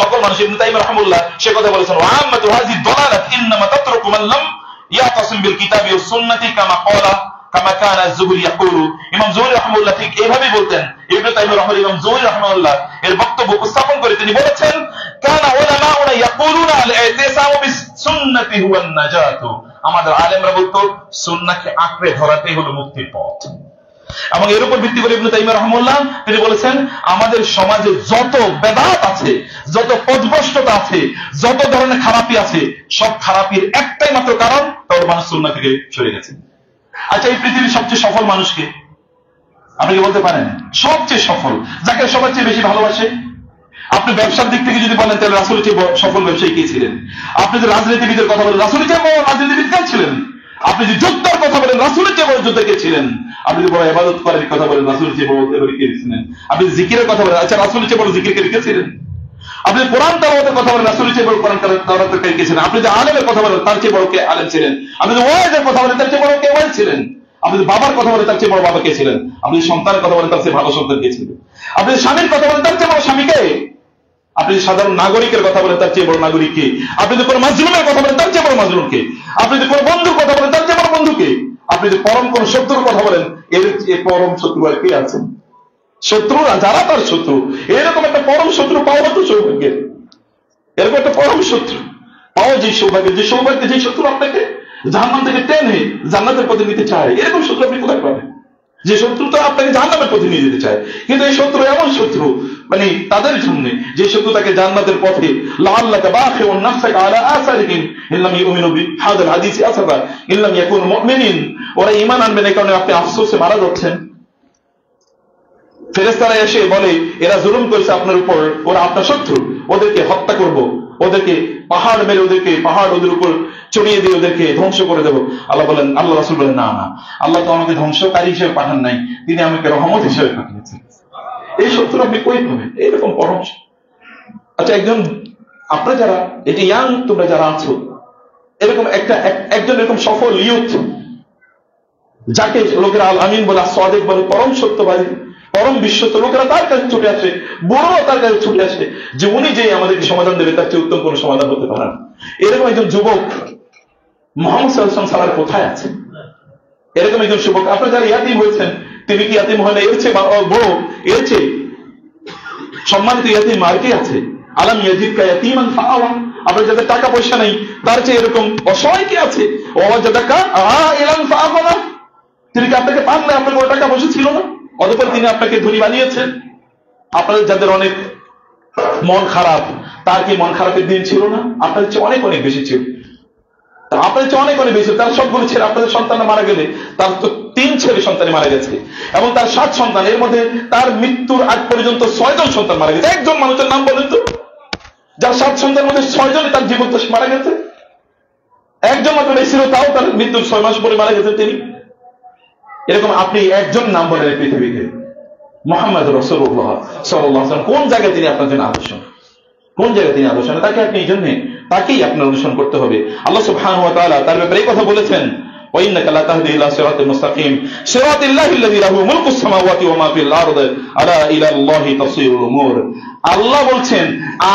সকল মানুষ, ইবনে তাইমিয়া রাহিমাহুল্লাহ সে কথা বলেছেন ওয়া আম্মাতু হাযিহি দালালাত ইন্নামা তাতরুকু মান লাম ইয়াতাসিম বিল কিতাবি ওয়াস সুন্নাতি কামা কানা যুহরি ইয়াকুলু। ইমাম যুহরি রাহিমাহুল্লাহ ঠিক এইভাবেই বলতেন। ইবনে তাইমিয়া রাহিমাহুল্লাহ ইমাম যুহরি রাহিমাহুল্লাহ এর বক্তব্য উপস্থাপন করে তিনি বলেছেন কানা উলামাউনা ইয়াকুলুনা আল ইতিসামু বিস সুন্নাতি হুয়ান নাজাতু, আমাদের আলেমরা বলতো সুন্নাহকে আঁকড়ে ধরাটাই হলো মুক্তির পথ। এবং এর উপর ভিত্তি করে ইবনে তাইমিয়া রাহিমাহুল্লাহ তিনি বলেছেন আমাদের সমাজে যত বেদাত আছে, যত পথভ্রষ্টতা আছে, যত ধরনের খারাপি আছে, সব খারাপির একটাই মাত্র কারণ তার মানুষ সুন্নাহ থেকে সরে গেছে। আচ্ছা, এই পৃথিবীর সবচেয়ে সফল মানুষকে আপনি কি বলতে পারেন? সবচেয়ে সফল যাকে সবার চেয়ে বেশি ভালোবাসে? আপনি ব্যবসার দিক থেকে যদি বলেন তাহলে রাসূলের চেয়ে সফল ব্যবসায়ী কে ছিলেন? আপনি যে রাজনীতিবিদের কথা বলেন রাসূলের চেয়ে বড় রাজনীতিবিদ কে ছিলেন? আপনি যে যোদ্ধার কথা বলেন রাসূলের চেয়ে বড় যোদ্ধা কে ছিলেন? আপনি যদি বড় ইবাদত করার কথা বলেন রাসূলের চেয়ে বড় কে ছিলেন? আপনি জিকিরের কথা বলেন, আচ্ছা রাসূলের চেয়ে বড় জিকিরকারী কে ছিলেন? আপনি কোরআন তেলাওয়াতের কথা বলেন রাসূলের চেয়ে বড় কোরআন তেলাওয়াতকারী কে ছিলেন? আপনি যে আলেমের কথা বলেন তার চেয়ে বড় কে আলেম ছিলেন? আপনি যে ওয়াইজের কথা বলেন তার চেয়ে বড় কে ওয়াইজ ছিলেন? আপনি যে বাবার কথা বলেন তার চেয়ে বড় বাবা কে ছিলেন? আপনি যে সন্তানের কথা বলেন তার চেয়ে ভালো সন্তান কে ছিলেন? আপনি যে স্বামীর কথা বলেন তার চেয়ে বড় স্বামী কে? আপনি যদি সাধারণ নাগরিকের কথা বলেন তার চেয়ে বড় নাগরিক কে? আপনি যদি কোনো মাজলুমের কথা বলেন তার চেয়ে বড় মাজলুম কে? আপনি যদি কোনো বন্ধুর কথা বলেন তার চেয়ে বড় বন্ধুকে? আপনি যদি পরম কোন শত্রুর কথা বলেন এর চেয়ে পরম শত্রু আর কে আছেন? শত্রুরা যারা তার শত্রু, এরকম একটা পরম শত্রু পাওয়া তো সৌভাগ্যের। এরকম একটা পরম শত্রু পাওয়া যে সৌভাগ্য, যে সৌভাগ্য, যে শত্রু আপনাকে জাহান্নাম থেকে টেনে জান্নাতের পথে নিতে চায়, এরকম শত্রু আপনি কোথায় পাবেন? যে শত্রু তো আপনাকে জাহান্নামের পথে নিয়ে যেতে চায়, কিন্তু এই শত্রু এমন শত্রু মানে তাদের জন্য যে শত্রু তাকে জান্নাতের পথে লাআল্লাকা বাখিউন নাফসাকা আলা আসারিহিম ইল্লাম ইউমিনু বিহাদাল হাদিসি আসাফা ইল্লাম ইয়াকুনু মুমিনিন, ওরা ঈমান আনবে না কারণে আপনি আফসোসে মারা যাচ্ছেন। ফেরেশতারা এসে বলে এরা জুলুম করেছে আপনার উপর, ওরা আপনার শত্রু, ওদেরকে হত্যা করব, ওদেরকে পাহাড় মেরে ওদেরকে পাহাড় ওদের উপর চড়িয়ে দিয়ে ওদেরকে ধ্বংস করে দেবো। আল্লাহ বলেন, আল্লাহ রাসূল বলেন না না, আল্লাহ তো আমাকে ধ্বংসকারী হিসেবে পাঠান নাই, তিনি আমাকে রহমত হিসেবে পাঠিয়েছেন। এই শত্রু আপনি কই পাবেন? এইরকম পরম। আচ্ছা, আপনারা যারা এটি ইয়াং, তোমরা যারা আছো, এরকম একজন এরকম সফল ইউথ যাকে লোকেরা আল আমিন বলে, সাদিক বলে, পরম সত্যবাদী, পরম বিশ্বস্ত, লোকেরা তার কাছে ছুটে আসে, বড়রা তার কাছে ছুটে আসে যে উনি যে আমাদেরকে সমাধান দেবে তার চেয়ে উত্তম কোন সমাধান হতে পারে না। এরকম একজন যুবক মুহাম্মদ সাল্লাল্লাহু আলাইহি ওয়াসাল্লাম কোথায় আছে? এরকম একজন যুবক, আপনারা যারা ইয়াতিম হয়েছেন, তিনি কি ইয়াতিম হয় না? এর চেয়ে বড়, এর চেয়ে সম্মানিত ইয়াতিম আর কি আছে? আলাম ইয়াজিদকা ইয়াতীমান ফাআওয়া, আপনার যাদের টাকা পয়সা নেই তার চেয়ে এরকম অসহায় কি আছে? ওয়াজাদাকা আইলান ফাআগনা, তিনি কি আপনাকে পান না? আপনার কোনো টাকা পয়সা ছিল না, অতঃপর তিনি আপনাকে ধনী বানিয়েছেন। আপনাদের যাদের অনেক মন খারাপ, তার কি মন খারাপের দিন ছিল না? আপনাদের চেয়ে অনেক অনেক বেশি ছিল, আপনাদের চেয়ে অনেক অনেক বেশি। তার সবগুলো ছেলে, আপনাদের সন্তান মারা গেলে তার তো 3 ছেলে সন্তান মারা গেছে, এবং তার 7 সন্তান, এর মধ্যে তার মৃত্যুর আগ পর্যন্ত 6 জন সন্তান মারা গেছে। একজন মানুষের নাম বলেন তো যার 7 সন্তানের মধ্যে 6 জনই তার জীবন মারা গেছে। একজন মাত্র ছিল, তাও তার মৃত্যুর 6 মাস পরে মারা গেছেন তিনি। এরকম আপনি একজন নাম বলেন পৃথিবীতে, মুহাম্মদ রাসূলুল্লাহ সাল্লাল্লাহু আলাইহি ওয়াসাল্লাম, কোন জায়গায় তিনি আপনার জন্য আদর্শ? কোন জায়গায় তিনি আদর্শ? তাকে আপনি এই জন্য তাকেই আপনার অনুসরণ করতে হবে। আল্লাহ সুবহানাহু ওয়া তাআলা তার ব্যাপারে এই কথা বলেছেন, ওয়া ইন্নাকা লা তাহদি ইলা সিরাতিল মুস্তাকিম সিরাতিল্লাহিল্লাযী লাহু মুলকুস সামাওয়াতি ওয়া মা ফিল আরদ আলা ইলাল্লাহি তাসিরুল উমুর। আল্লাহ বলছেন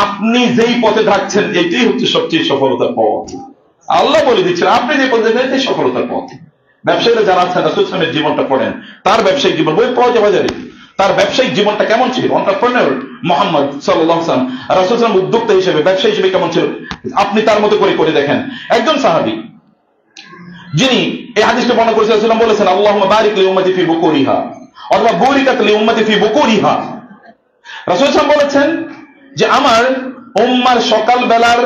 আপনি যেই পথে থাকছেন এটাই হচ্ছে সবচেয়ে সফলতার পথ। আল্লাহ বলে দিচ্ছেন আপনি যে পথে থাকছেন এটাই সফলতার পথ। ব্যবসায়ীরা যারা আছেন, রাসূল সাল্লাল্লাহু আলাইহি ওয়াসাল্লামের জীবনটা পড়েন, তার ব্যবসায়িক জীবন বই পাওয়া যায় বাজারে, তার ব্যবসায়িক জীবনটা কেমন ছিল? এন্টারপ্রেনার মুহাম্মদ সাল্লাল্লাহু আলাইহি ওয়াসাল্লাম, রাসূল সাল্লাল্লাহু আলাইহি ওয়াসাল্লাম উদ্যোক্তা হিসেবে, ব্যবসায়ী হিসেবে কেমন ছিল? আপনি তার মতো করে দেখেন। একজন সাহাবী যিনি এই হাদিসটা বর্ণনা করেছেন, রাসূল বলেছেন আল্লাহুম্মা বারিক লি উম্মতি ফি বুকুরিহা অথবা বুরিকাত লি উম্মতি ফি বুকুরিহা। রাসূল সাল্লাল্লাহু আলাইহি ওয়াসাল্লাম বলেছেন যে আমার উম্মার সকাল বেলার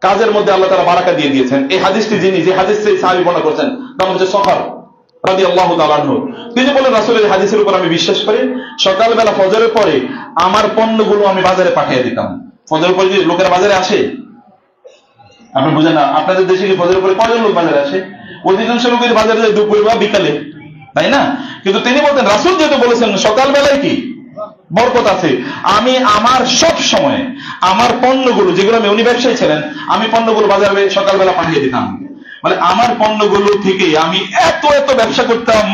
কাজের মধ্যে আল্লাহ তাআলা বারাকা দিয়ে দিয়েছেন। এই হাদিসটি যে হাদিস থেকে সাহাবী বর্ণনা করেছেন নাম হচ্ছে সখর রাদিয়াল্লাহু তাআলা আনহু। তিনি বলেন রাসূলের হাদিসের উপর আমি বিশ্বাস করি, সকালবেলা ফজরের পরে আমার পণ্যগুলো আমি বাজারে পাঠিয়ে দিতাম। ফজরের পরে কি লোকেরা বাজারে আসে? আপনি বুঝেন না, আপনাদের দেশে কি ফজরের পরে কয়জন লোক বাজারে আসে? অধিকাংশ লোক বাজারে যায় দুপুরে বা বিকালে, তাই না? কিন্তু তিনি বলতেন, রাসূল যেহেতু বলেছেন সকালবেলায় কি বরকত আছে, আমি আমার সব সময় আমার পণ্যগুলো, যেগুলো আমি, উনি ব্যবসায়ী ছিলেন, আমি পণ্যগুলো বাজারে সকালবেলা পাঠিয়ে দিতাম। মানে আমার পণ্যগুলো থেকে আমি এত এত ব্যবসা করতাম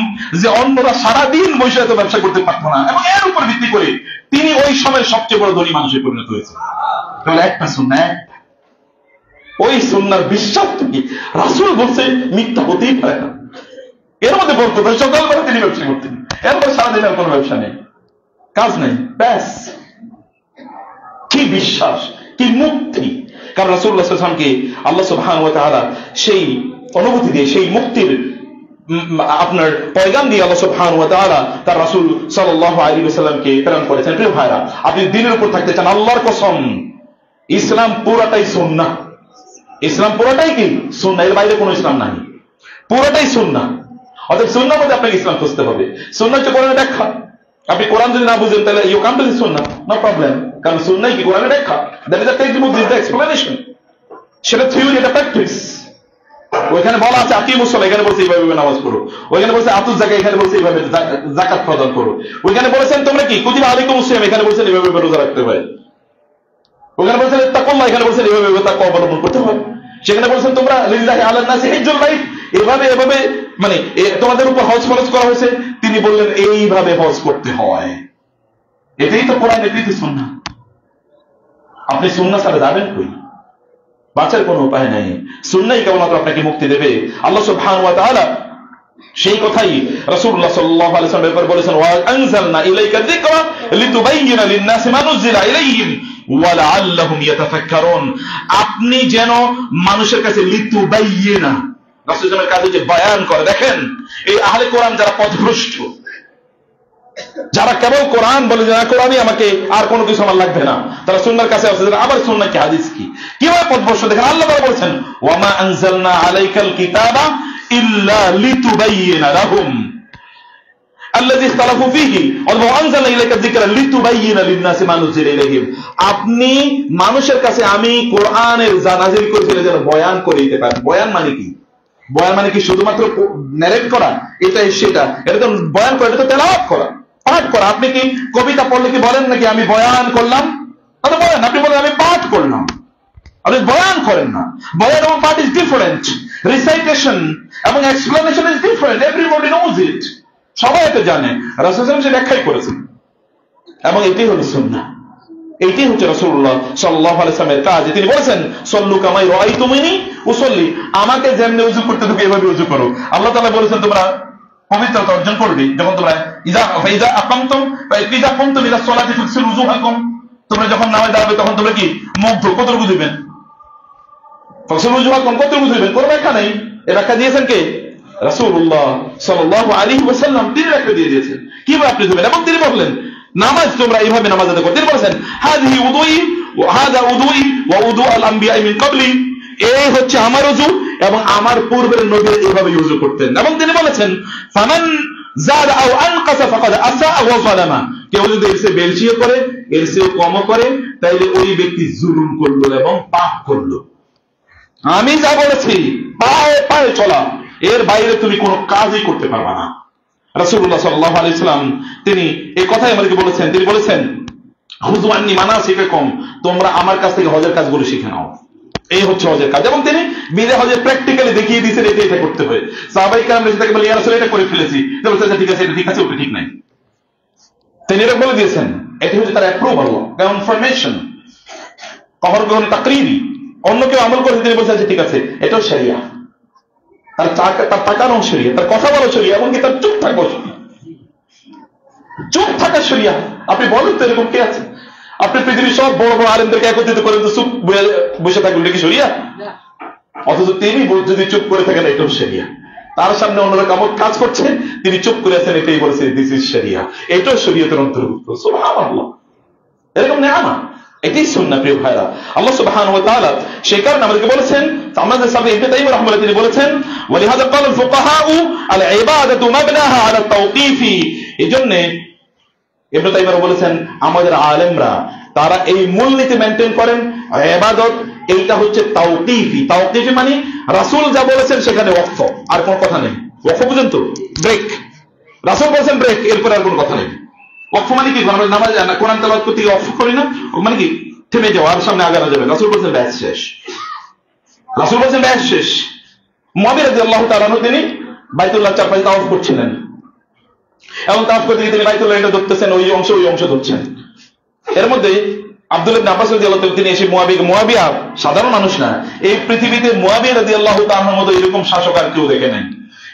যে অন্যরা সারাদিন বসে এত ব্যবসা করতে পারত না, এবং এর উপর ভিত্তি করে তিনি ওই সময় সবচেয়ে বড় ধনী মানুষে পরিণত হয়েছে। তাহলে একটা সুন্নাহ, ওই সুন্নাহর বিশ্বাস কি? রাসূল বলছে মিথ্যা হতেই পারে না। এর মধ্যে বলতো সকালবেলা তিনি ব্যবসা করতেন, এরপর সারাদিন আর কোনো ব্যবসা নেই, কাজ নেই, ব্যাস। কি বিশ্বাস, কি মুক্তি! কারণ রাসূলুল্লাহ সাল্লাল্লাহু আলাইহি ওয়াসাল্লামকে আল্লাহ সুবহানাহু ওয়া তাআলা সেই অনুভূতি দিয়ে, সেই মুক্তির আপনার পয়গাম দিয়ে আল্লাহ সুবহানাহু ওয়া তাআলা তার রাসূল সাল্লাল্লাহু আলাইহি ওয়াসাল্লামকে প্রেরণ করেছেন। প্রিয় ভাইরা, আপনি দ্বীনের উপর থাকতে চান, আল্লাহর কসম ইসলাম পুরোটাই সুন্নাহ। ইসলাম পুরোটাই কি? সুন্নাহ, এর বাইরে কোনো ইসলাম নাই, পুরোটাই সুন্নাহ। অর্থাৎ সুন্নাহর মধ্যে আপনাকে ইসলাম খুঁজতে হবে। সুন্নাহ হচ্ছে কোরআনের ব্যাখ্যা। আপনি কোরআন যদি না বুঝেন তাহলে you come to the Sunnah, no problem, কারণ সুন্নাহ কি? কোরআনের ব্যাখ্যা। That is the text book, this is the explanation. সেটা থিওরি, এটা প্র্যাকটিস। ওইখানে বলা আছে আকিমুস সালাহ, এখানে বলছে এইভাবে নামাজ পড়ো। ওইখানে বলছে আতুজ যাকাত, এখানে বলছে এইভাবে যাকাত প্রদান করো। ওইখানে বলেছেন তোমরা কি কুতিবা আলাইকুমুস সিয়াম, এখানে বলছেন এইভাবে রোজা রাখতে হয়। ওইখানে বলছেন তাকওয়াল্লাহ, এখানে বলছেন এইভাবে তাকওয়া অবলম্বন করতে হয়। সেখানে বলছেন তোমরা লিল্লাহি আলান নাসি হিজ্জুল বাইত, এভাবে মানে তোমাদের উপর হজ ফরজ করা হয়েছে। তিনি বললেন এইভাবে হজ করতে হয়। এটাই তো কোরআন, এটাই তো সুন্নাহ। আপনি সুন্নাহ ছাড়া যাবেন কই? বাঁচার কোনো উপায় নাই। সুন্নাহই কেবলমাত্র আপনাকে মুক্তি দেবে। আল্লাহ সুবহানাহু ওয়া তাআলা সেই কথাই রাসূলুল্লাহ সাল্লাল্লাহু আলাইহি ওয়াসাল্লাম এরপর বলেছেন, ওয়া আনজালনা ইলাইকা যিকরা লিতুবাইয়িনা লিন-নাসি মা নুজিলা ইলাইহিম ওয়া লাআল্লাহুম ইয়াতাফাক্কারুন। আপনি যেন মানুষের কাছে লিতুবাইয়িনা, রাসূলের কাছে যে বয়ান করে। দেখেন এই আহলে কোরআন যারা পথভ্রষ্ট, যারা কেবল কোরআন বলে যে কোরআনই আমাকে, আর কোনো কিছু আমার লাগবে না, তারা সুন্নাহর কাছে আসে। আবার সুন্নাহ কি হাদিস কি, কিভাবে পথভ্রষ্ট দেখেন। আল্লাহ তাআলা বলেছেন, ওয়া মা আনজালনা আলাইকাল কিতাবা ইল্লা লিতুবাইয়িনা লাহুম আল্লাযী ইখতালাফু ফীহি ওয়া আনজালনা ইলাইকা যিকরা লিতুবাইয়িনা লিন-নাসি মা নুজিলা ইলাইহিম। আপনি মানুষের কাছে আমি কোরআনের যা নাযিল করেছি যেন বয়ান করে দিতে পারেন। বয়ান মানে কি? বয়ান মানে কি শুধুমাত্র ন্যারেট করা, এটাই সেটা? এটা তো বয়ান করা, এটা তো তেলাওয়াত করা, পাঠ করা। আপনি কি কবিতা পড়লে কি বলেন নাকি আমি বয়ান করলাম? তাহলে বলেন, আপনি বলেন আমি পাঠ করলাম, আপনি বয়ান করেন না। বয়ান এবং পাঠ ইজ ডিফারেন্ট, রিসাইটেশন এবং explanation is different, everybody knows it, সবাই এটা জানে। রাসূল সাল্লাল্লাহু আলাইহি ওয়াসাল্লাম সে ব্যাখ্যাই করেছেন, এবং এটাই হলো সুন্নাহ, এইটাই হচ্ছে রাসূলুল্লাহ সাল্লাল্লাহু আলাইহি ওয়াসাল্লামের কাজ। তিনি বলেছেন, সল্লু কামা রাআইতুমুনি উসাল্লি, আমাকে যেমনি ওযু করতে দেখো এভাবে ওযু করো। আল্লাহ তাআলা বলেছেন তোমরা পবিত্রতা অর্জন করবে যখন তোমরা ইযা আকামতুম ইযা কুনতুম ইলা সলাতি ফাগসিলু উযুহাকুম, তোমরা যখন নামাজে দাঁড়াবে তখন তোমরা কি মুখ ধো, কতটুকু ধুবেন? ফাগসিলু উযুহাকুম, কতটুকু ধুবেন? কোনো ব্যাখ্যা নেই। এর ব্যাখ্যা দিয়েছেন কে? রাসূলুল্লাহ সাল্লাল্লাহু আলাইহি ওয়াসাল্লাম, তিনি ব্যাখ্যা দিয়ে দিয়েছেন কিভাবে আপনি ধুবেন। এবং তিনি বললেন নামাজ তোমরা এইভাবে নামাজ আদায় করো। তিনি বলেছেন, হাযিহি উযুই ওয়া হাযা উযুই ওয়া উযু আল আমবিয়া মিন ক্বাবলি, এই হচ্ছে আমার ওযু এবং আমার পূর্বের নবী এইভাবে ওযু করতেন। এবং তিনি বলেছেন, ফামান যাদা আও আনকাসা ফাকাদ আসা ওয়া যালামা, কেউ যদি এর চেয়ে বেশিও করে এর চেয়ে কমও করে তাইলে ওই ব্যক্তি জুলুম করলো এবং পাপ করলো। আমি যা বলেছি পায়ে পায়ে চলা, এর বাইরে তুমি কোনো কাজই করতে পারবে না। রাসূলুল্লাহ সাল্লাল্লাহু আলাইহি ওয়াসাল্লাম তিনি এই কথাই আমাদেরকে বলেছেন। তিনি বলেছেন, খুযু আন্নী মানাসিকাকুম, তোমরা আমার কাছ থেকে হজের কাজগুলো শিখে নাও, এই হচ্ছে হজের কাজ। এবং তিনি বিদায় হজে প্র্যাকটিক্যালি দেখিয়ে দিয়েছেন এটা এটা করতে হয়। সাহাবায়ে কেরাম তাকে বলে, ইয়া রাসূল এটা করে ফেলেছি, বলছেন ঠিক আছে, এটা ঠিক আছে, ওটা ঠিক নাই। তিনি এটা বলে দিয়েছেন, এটা হচ্ছে তার অ্যাপ্রুভাল, কনফার্মেশন, কখনো তাকরীরি। অন্য কেউ আমল করে তিনি বলছেন ঠিক আছে, এটাও শরিয়া, তার তাকানো শরিয়া, তার কথা বলা শরিয়া, এমনকি তার চুপ থাকবো শরিয়া, চুপ থাকা শরিয়া। আপনি বলেন তো এরকম কে আছে? আপনি পৃথিবীর সব বড় বড় আলেমদেরকে একত্রিত করেন তো চুপ বসে থাকবেন, এটা কি শরিয়া? অথচ তিনি যদি চুপ করে থাকেন এটাও শরিয়া। তার সামনে অন্যরা কামত কাজ করছে, তিনি চুপ করে আছেন, এটাই বলেছে দিস ইজ শরিয়া, এটাও শরিয়তের অন্তর্ভুক্ত। সুবহানাল্লাহ, এরকম নেয়ামত, এটাই সুন্নাহ প্রিয় ভাইরা। আল্লাহ সুবহানাহু ওয়া তাআলা সেই কারণে আমাদেরকে বলেছেন, আমাদের সামনে ইবনে তাইমিয়া রাহিমাহুল্লাহ তিনি বলেছেন, ওয়ালিহাযা ক্বাল আল ফুকাহাউ আল ইবাদাতু মাবনাহা আলা তাওকীফি, এজন্য ইবনে তাইমিয়া বলেছেন আমাদের আলেমরা তারা এই মূলনীতি মেইনটেইন করেন, ইবাদত এইটা হচ্ছে তাওকীফি। তাওকীফি মানে রাসূল যা বলেছেন সেখানে ওয়াকফ, আর কোনো কথা নেই। ওয়াকফ বুঝেন তো, ব্রেক। রাসূল বলেছেন ব্রেক, এরপর আর কোনো কথা নেই। ওয়াকফ মানে কি? আমরা নামাজ কোরআন তেলাওয়াত করতে গিয়ে ওয়াকফ করি না, মানে কি থেমে যাওয়া, আর সামনে আগানো যাবে। রাসূল বলেছেন ব্যাস শেষ, রাসূল বলেছেন ব্যাস শেষ। মুআবিয়া রাদিয়াল্লাহু তাআলা আনহু তিনি বাইতুল্লাহ চারপাশে তাওয়াফ করছিলেন, এবং তাওয়াফ করতে গিয়ে তিনি বাইতুল্লাহ এটা ধরতেছেন, ওই অংশ ধরছেন। এর মধ্যে আব্দুল্লাহ ইবনে আব্বাস রাদিয়াল্লাহু তাআলা তিনি এসে মুআবিয়া সাধারণ মানুষ না, এই পৃথিবীতে মুআবিয়া রাদিয়াল্লাহু তাআলার মতো এরকম শাসক আর কেউ দেখে নাই।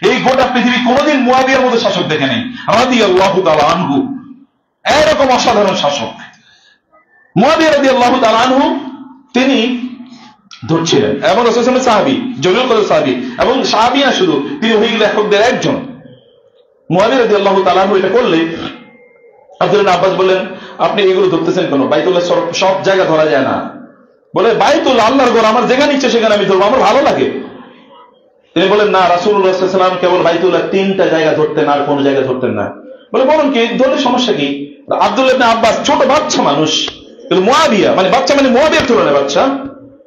এই গোটা পৃথিবী কোনোদিন মুআবিয়ার মতো শাসক দেখে নাই রাদিয়াল্লাহু তাআলা আনহু, এরকম অসাধারণ শাসক। মুআবিয়া রাদিয়াল্লাহু তাআলা আনহু তিনি ধরছিলেন, এবং রাসূল সাল্লাল্লাহু আলাইহি ওয়াসাল্লাম সাহাবী, জলিল কদর সাহাবী, এবং সাহাবী না শুধু, তিনি হয়ে লেখকদের একজন। মুআবিয়া রাদিয়াল্লাহু তাআলা আনহু এটা করলে আব্দুল্লাহ ইবনে আব্বাস বললেন, আপনি এগুলো ধরতেছেন কেন? বাইতুল্লাহ সব জায়গা ধরা যায় না। বলে বাইতুল্লাহ আল্লাহর ঘর, আমার যেখানে ইচ্ছে সেখানে আমি ধরবো, আমার ভালো লাগে। তিনি বলেন না, রাসূলুল্লাহ সাল্লাল্লাহু আলাইহি ওয়াসাল্লাম কেবল বাইতুল্লাহ 3টা জায়গা ধরতেন, আর কোনো জায়গা ধরতেন না। বলে বলুন কি, ধরলে সমস্যা কি? আব্দুল্লাহ ইবনে আব্বাস ছোট বাচ্চা মানুষ, কিন্তু মুআবিয়া মানে বাচ্চা, মানে মুআবিয়ার তুলনায় বাচ্চা,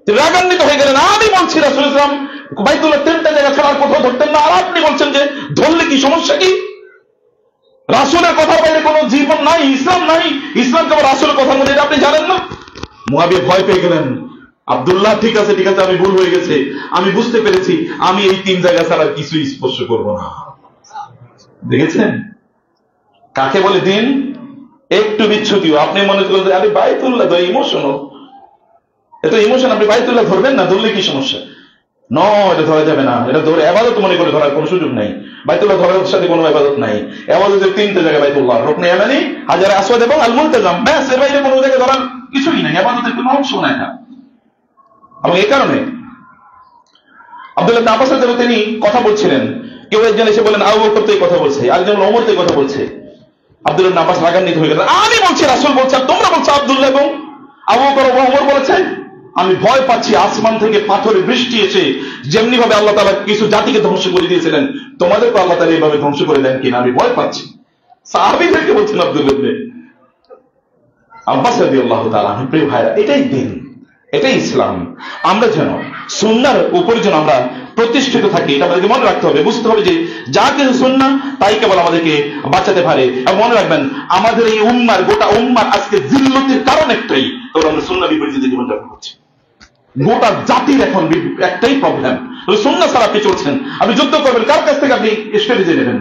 তিনি রাগান্বিত হয়ে গেলেন। আমি বলছি রাসূলুল্লাহ সাল্লাল্লাহু আলাইহি ওয়াসাল্লাম বাইতুল্লাহ 3টা জায়গা ছাড়া আর কোথাও ধরতেন না, আর আপনি বলছেন যে ধরলে কি সমস্যা কি? রাসূলের কথার বাইরে কোনো জীবন নাই, ইসলাম নাই, ইসলাম কেবল রাসূলের কথার মধ্যে, এটা আপনি জানেন না? মুআবিয়া ভয় পেয়ে গেলেন। আব্দুল্লাহ ঠিক আছে, আমি ভুল হয়ে গেছে, আমি বুঝতে পেরেছি, আমি এই 3 জায়গা ছাড়া কিছুই স্পর্শ করব না। দেখেছেন কাকে বলে দিন? একটু বিচ্ছুতিও। আপনি মনে করেন আরে বাইতুল্লাহ তো ইমোশনাল, এত ইমোশন, আপনি বাইতুল্লাহ ধরবেন না, ধরলে কি সমস্যা? এটা ধরা যাবে না, এটা ধরে এবাদত মনে করে ধরার কোনো সুযোগ নাই। বাইতুল্লাহ ধরার সাথে কোনো এবাদত নাই। এবাদতের 3টে জায়গায় বাইতুল্লাহ, রুকনে ইয়ামানি, হাজারে আসওয়াদ এবং আল মুলতাজাম, ব্যাস, এর বাইরে কোনো জায়গায় ধরার কিছুই নাই, এবাদতের কোনো অংশ নাই এটা। এবং এই কারণে আব্দুল্লাহ ইবনে আব্বাস রাদিয়াল্লাহু তিনি কথা বলছিলেন, কেউ একজন এসে বলেন আবু বকর তো এই কথা বলছে, আরেকজন ওমর তো এই কথা বলছে। আব্দুল্লাহ ইবনে আব্বাস রাগান্বিত হয়ে গেলেন, আমি বলছি রাসূল বলছে, তোমরা বলছো আব্দুল্লাহ এবং আবু বকর এবং ওমর বলেছে। আমি ভয় পাচ্ছি আসমান থেকে পাথরের বৃষ্টি এসে যেমনি ভাবে আল্লাহ তাআলা কিছু জাতিকে ধ্বংস করে দিয়েছিলেন, তোমাদেরকে আল্লাহ তাআলা এইভাবে ধ্বংস করে দেন কিনা আমি ভয় পাচ্ছি। সাহাবীদেরকে বলছেন আব্দুল্লাহ ইবনে আব্বাস রাদিয়াল্লাহু তাআলা। প্রিয় ভাইরা, এটাই দিন, এটাই ইসলাম। আমরা যেন সুন্নাহর উপরে যেন আমরা প্রতিষ্ঠিত থাকি, এটা আমাদেরকে মনে রাখতে হবে, বুঝতে হবে যে যা কিছু সুন্নাহ তাই কেবল আমাদেরকে বাঁচাতে পারে। এবং মনে রাখবেন, আমাদের এই উম্মার, গোটা উম্মার আজকে জিল্লতির কারণ একটাই, তবে আমরা সুন্নাহ বিপরীতে জীবনযাপন করছি। গোটা জাতির এখন একটাই প্রবলেম, সুন্নাহ ছাড়া আপনি চলছেন। আপনি যুদ্ধ করবেন, কার কাছ থেকে আপনি স্ট্র্যাটেজি নেবেন?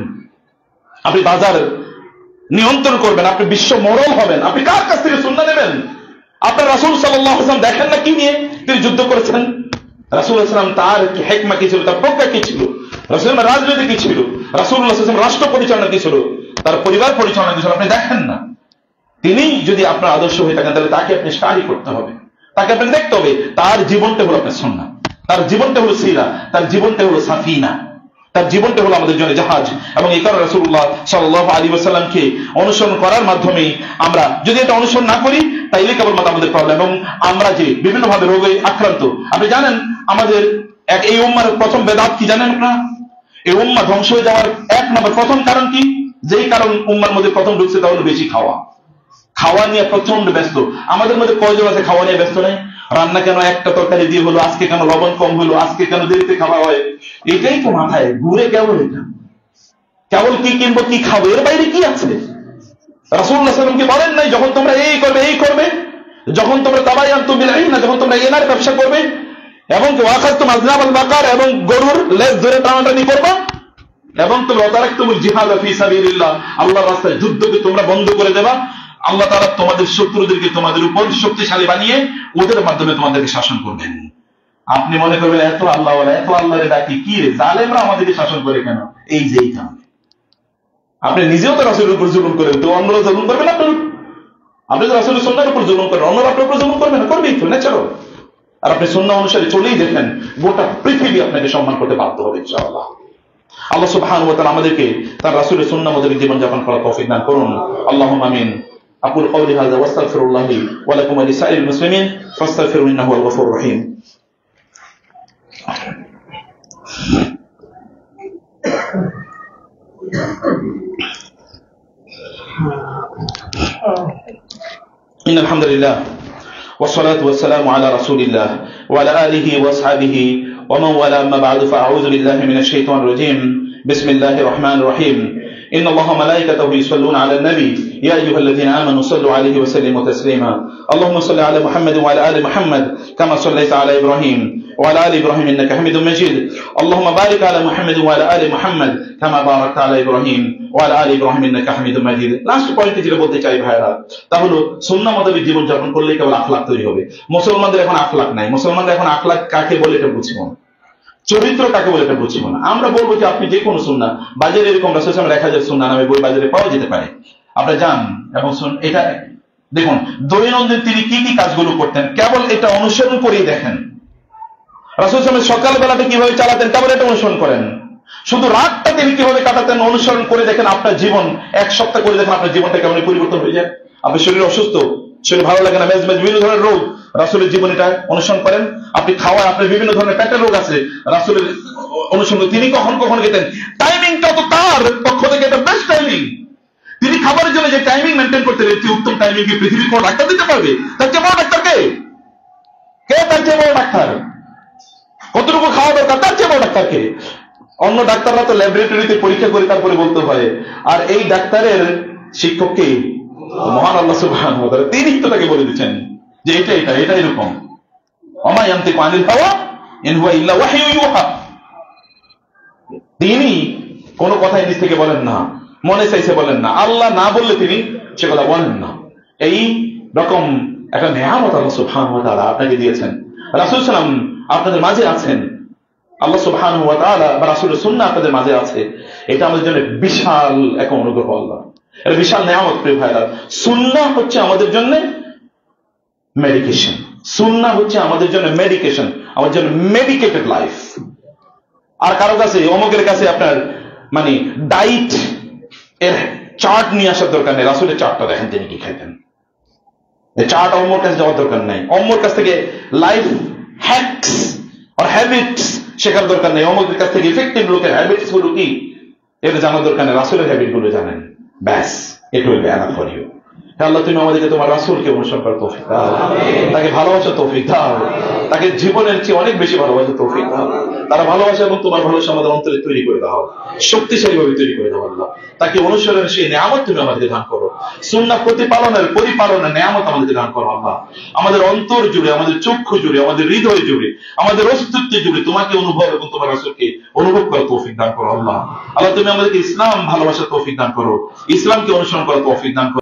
আপনি বাজার নিয়ন্ত্রণ করবেন, আপনি বিশ্ব মোড়ল হবেন, আপনি কার কাছ থেকে সুন্নাহ নেবেন? আপনার রাসূল সাল্লাল্লাহু আলাইহি ওয়াসাল্লাম দেখেন না কি নিয়ে তিনি যুদ্ধ করেছেন? রাসূল সাল্লাল্লাহু আলাইহি ওয়াসাল্লাম তার কি হিকমা কি ছিল, তার প্রজ্ঞা কি ছিল, রাসূলের রাজনীতি কি ছিল, রাসূলুল্লাহ সাল্লাল্লাহু আলাইহি ওয়াসাল্লাম রাষ্ট্র পরিচালনা কি ছিল, তার পরিবার পরিচালনা কি ছিল, আপনি দেখেন না। তিনি যদি আপনার আদর্শ হয়ে থাকেন, তাহলে তাকে আপনি স্টাডি করতে হবে, তাকে আপনি দেখতে হবে। তার জীবনটা হলো আপনার সুন্নাহ, তার জীবনটা হলো সিরা, তার জীবনটা হলো সাফিনা, তার জীবনটা হলো আমাদের জন্য জাহাজ। এবং এই কারণে রাসূলুল্লাহ সাল্লাল্লাহু আলাইহি ওয়াসাল্লামকে অনুসরণ করার মাধ্যমে আমরা যদি এটা অনুসরণ না করি, তাইলে কেবলমাত্র আমাদের প্রবলেম। এবং আমরা যে বিভিন্নভাবে রোগে আক্রান্ত, আপনি জানেন আমাদের এই উম্মার প্রথম বেদাত কি জানেন আপনারা? এই উম্মা ধ্বংস হয়ে যাওয়ার 1 নম্বর প্রথম কারণ কি? যেই কারণ উম্মার মধ্যে প্রথম ঢুকছে তা হলো বেশি খাওয়া। খাওয়া নিয়ে প্রচন্ড ব্যস্ত। আমাদের মধ্যে কয়জন আছে খাওয়া নিয়ে ব্যস্ত নেই? রান্না কেন একটা তরকারি দিয়ে হলো, আজকে কেন লবণ কম হলো, আজকে কেন দেরিতে খাওয়া হয়, এটাই তো মাথায় ঘুরে। কেবল এটা, কেবল কি কিনবো, কি খাবো, এর বাইরে কি আছে? রাসূলুল্লাহ সাল্লাল্লাহু আলাইহি ওয়াসাল্লাম কি বলেন নাই যখন তোমরা এই করবে এই করবে, যখন তোমরা তাবায়ানতুম বিল আইনা, যখন তোমরা এনার ব্যবসা করবে এবং ওয়াখাযতুম আযনাবাল বাকার, এবং গরুর লেজ ধরে টানাটানি করবা, এবং তোমরা তারাকতুমুল জিহাদ ফি সাবিলিল্লাহ, আল্লাহর রাস্তায় যুদ্ধকে তোমরা বন্ধ করে দেবা, আল্লাহ তাআলা তোমাদের শত্রুদেরকে তোমাদের উপর শক্তিশালী বানিয়ে ওদের মাধ্যমে তোমাদেরকে শাসন করবেন। আপনি মনে করবেন এত আল্লাহওয়ালা, এত আল্লাহরে ডাকি, কি রে জালেমরা আমাদেরকে শাসন করে কেন? এই যে এই কারণে। আপনি নিজেও তো রাসূলের উপর জুলুম করেন, তো অন্যরা জুলুম করবেন আপনার? আপনি তো রাসূলের সুন্নাহর উপর জুলুম করেন, অন্যরা আপনার উপর জুলুম করবে না? করবেই তো, ন্যাচারাল। আর আপনি সুন্নাহ অনুসারে চলেই দেখেন, গোটা পৃথিবী আপনাকে সম্মান করতে বাধ্য হবে ইনশাআল্লাহ। আল্লাহ সুবহানাহু ওয়া তাআলা আমাদেরকে তার রাসূলের সুন্নাহ মোতাবেক জীবনযাপন করার তৌফিক দান করুন। আল্লাহুম্মা আমিন। أقول قولي هذا واستغفر الله لي ولكم ولسائر المسلمين فاستغفروا إنه هو الغفور الرحيم. إن الحمد لله والصلاة والسلام على رسول الله وعلى آله وأصحابه ومن والاه، أما بعد، فأعوذ بالله من الشيطان الرجيم. بسم الله الرحمن الرحيم. إن الله وملائكته يصلون على النبي يا أيها الذين آمنوا صلوا عليه وسلموا تسليما. اللهم صل على محمد وعلى آل محمد كما صليت على إبراهيم وعلى آل إبراهيم إنك حميد مجيد. اللهم بارك على محمد وعلى آل محمد كما باركت على إبراهيم وعلى آل إبراهيم إنك حميد مجيد. লাস্ট পয়েন্টে যেটা বলতে চাই ভাইরা, তা হলো সুন্নাহ মোতাবেক জীবন যাপন করলে কেবল আখলাক তৈরি হবে। মুসলমানদের এখন আখলাক নাই। মুসলমানদের এখন আখলাক কাকে বলে এটা বুঝবো না, চরিত্র কাকে বলে এটা বুঝবো না। আমরা বলবো যে আপনি যে কোনো সুন্নাহ, বাজারে এরকম রাসূল সাল্লাল্লাহু আলাইহি ওয়াসাল্লাম 1000 সুন্নাহ নামে বই বাজারে পাওয়া যেতে পারে, আপনি যান এবং এটা দেখুন দৈনন্দিন তিনি কি কি কাজগুলো করতেন, কেবল এটা অনুসরণ করেই দেখেন। রাসূল সাল্লাল্লাহু আলাইহি ওয়াসাল্লাম সকাল বেলাটা কিভাবে চালাতেন, কেবল এটা অনুসরণ করেন। শুধু রাতটা তিনি কিভাবে কাটাতেন অনুসরণ করে দেখেন। আপনার জীবন 1 সপ্তাহ করে দেখেন, আপনার জীবনটা কেমন পরিবর্তন হয়ে যায়। আপনার শরীর অসুস্থ, শরীর ভালো লাগে না, মেজমেজ, বিভিন্ন ধরনের রোগ, রাসূলের জীবন এটা অনুসরণ করেন। আপনি খাওয়ায়, আপনার বিভিন্ন ধরনের পেটের রোগ আছে, রাসূলের অনুসরণ তিনি কখন কখন খেতেন, টাইমিংটা তো তার পক্ষ থেকে এটা বেস্ট টাইমিং। তিনি খাবারের জন্য যে টাইমিং মেনটেন করতেন, এর উত্তম টাইমিং কি পৃথিবীর কোন ডাক্তার দিতে পারবে? তার চেয়ে বড় ডাক্তার কে? তার চেয়ে বড় ডাক্তার? কতটুকু খাওয়া দরকার, তার চেয়ে বড় ডাক্তার কে? অন্য ডাক্তাররা তো ল্যাবরেটরিতে পরীক্ষা করে তারপরে বলতে হয়, আর এই ডাক্তারের শিক্ষক কে? মহান আল্লাহ সুবহানাহু ওয়া তাআলা। তিনি তো তাকে বলে দিচ্ছেন যে এটা এটা এটা এরকম। ওমা ইয়ানতিকু আনিল হাওয়া ইন হুয়া ইল্লা ওয়াহয়ু ইউহা। তিনি কোনো কথা নিজ থেকে বলেন না, মনে চাইছে বলেন না, আল্লাহ না বললে তিনি সে কথা বলেন না। এই রকম একটা নেয়ামত আল্লাহ সুবহানাহু ওয়া তাআলা আপনাকে দিয়েছেন। রাসূল সাল্লাল্লাহু আলাইহি ওয়াসাল্লাম আপনাদের মাঝে আছেন, আল্লাহ সুবহানাহু ওয়া তাআলা বা রাসূলের সুন্নাহ আপনাদের মাঝে আছে। এটা আমাদের জন্য বিশাল এক অনুগ্রহ, আল্লাহ এটা বিশাল নেয়ামত। প্রিয় ভাইরা, সুন্নাহ হচ্ছে আমাদের জন্য মেডিকেশন, সুন্নাহ হচ্ছে আমাদের জন্য মেডিকেশন, আমাদের জন্য মেডিকেটেড লাইফ। আর কারো কাছে অমুকের কাছে আপনার মানে ডাইট এর চার্ট নিয়ে আসার দরকার নেই, রাসূলের চার্টটা দেখেন তিনি কি খাইতেন। এই চার্ট অমুর কাছে যাওয়ার দরকার নেই, অমুর কাছ থেকে লাইফ হ্যাকস আর হ্যাবিটস শেখার দরকার নেই, অমুকের কাছ থেকে ইফেক্টিভ লোকের হ্যাবিটস গুলো কি এটা জানার দরকার নেই, রাসূলের হ্যাবিট গুলো জানেন, ব্যাস it will be enough for you. Allah তুমি আমাদেরকে তোমার রাসূলকে অনুসরণ করার তৌফিক দাও, তাকে ভালোবাসার তৌফিক দাও, তাকে জীবনের চেয়ে অনেক বেশি ভালোবাসার তৌফিক দাও, তারা ভালোবাসা এবং তোমার ভালোবাসা আমাদের অন্তরে তৈরি করে দাও, শক্তিশালী ভাবে তৈরি করে দাও। আল্লাহ তাকে অনুসরণের সেই নিয়ামত তুমি আমাদেরকে দান করো, সুন্নাহ প্রতিপালনের পরিপালনের নিয়ামত আমাদেরকে দান করো। আল্লাহ আমাদের অন্তর জুড়ে, আমাদের চক্ষু জুড়ে, আমাদের হৃদয় জুড়ে, আমাদের অস্তিত্ব জুড়ে তোমাকে অনুভব এবং তোমার রাসূলকে অনুভব করার তৌফিক দান করো। আল্লাহ আল্লাহ তুমি আমাদেরকে ইসলাম ভালোবাসার তৌফিক দান করো, ইসলামকে অনুসরণ করার তৌফিক দান করো।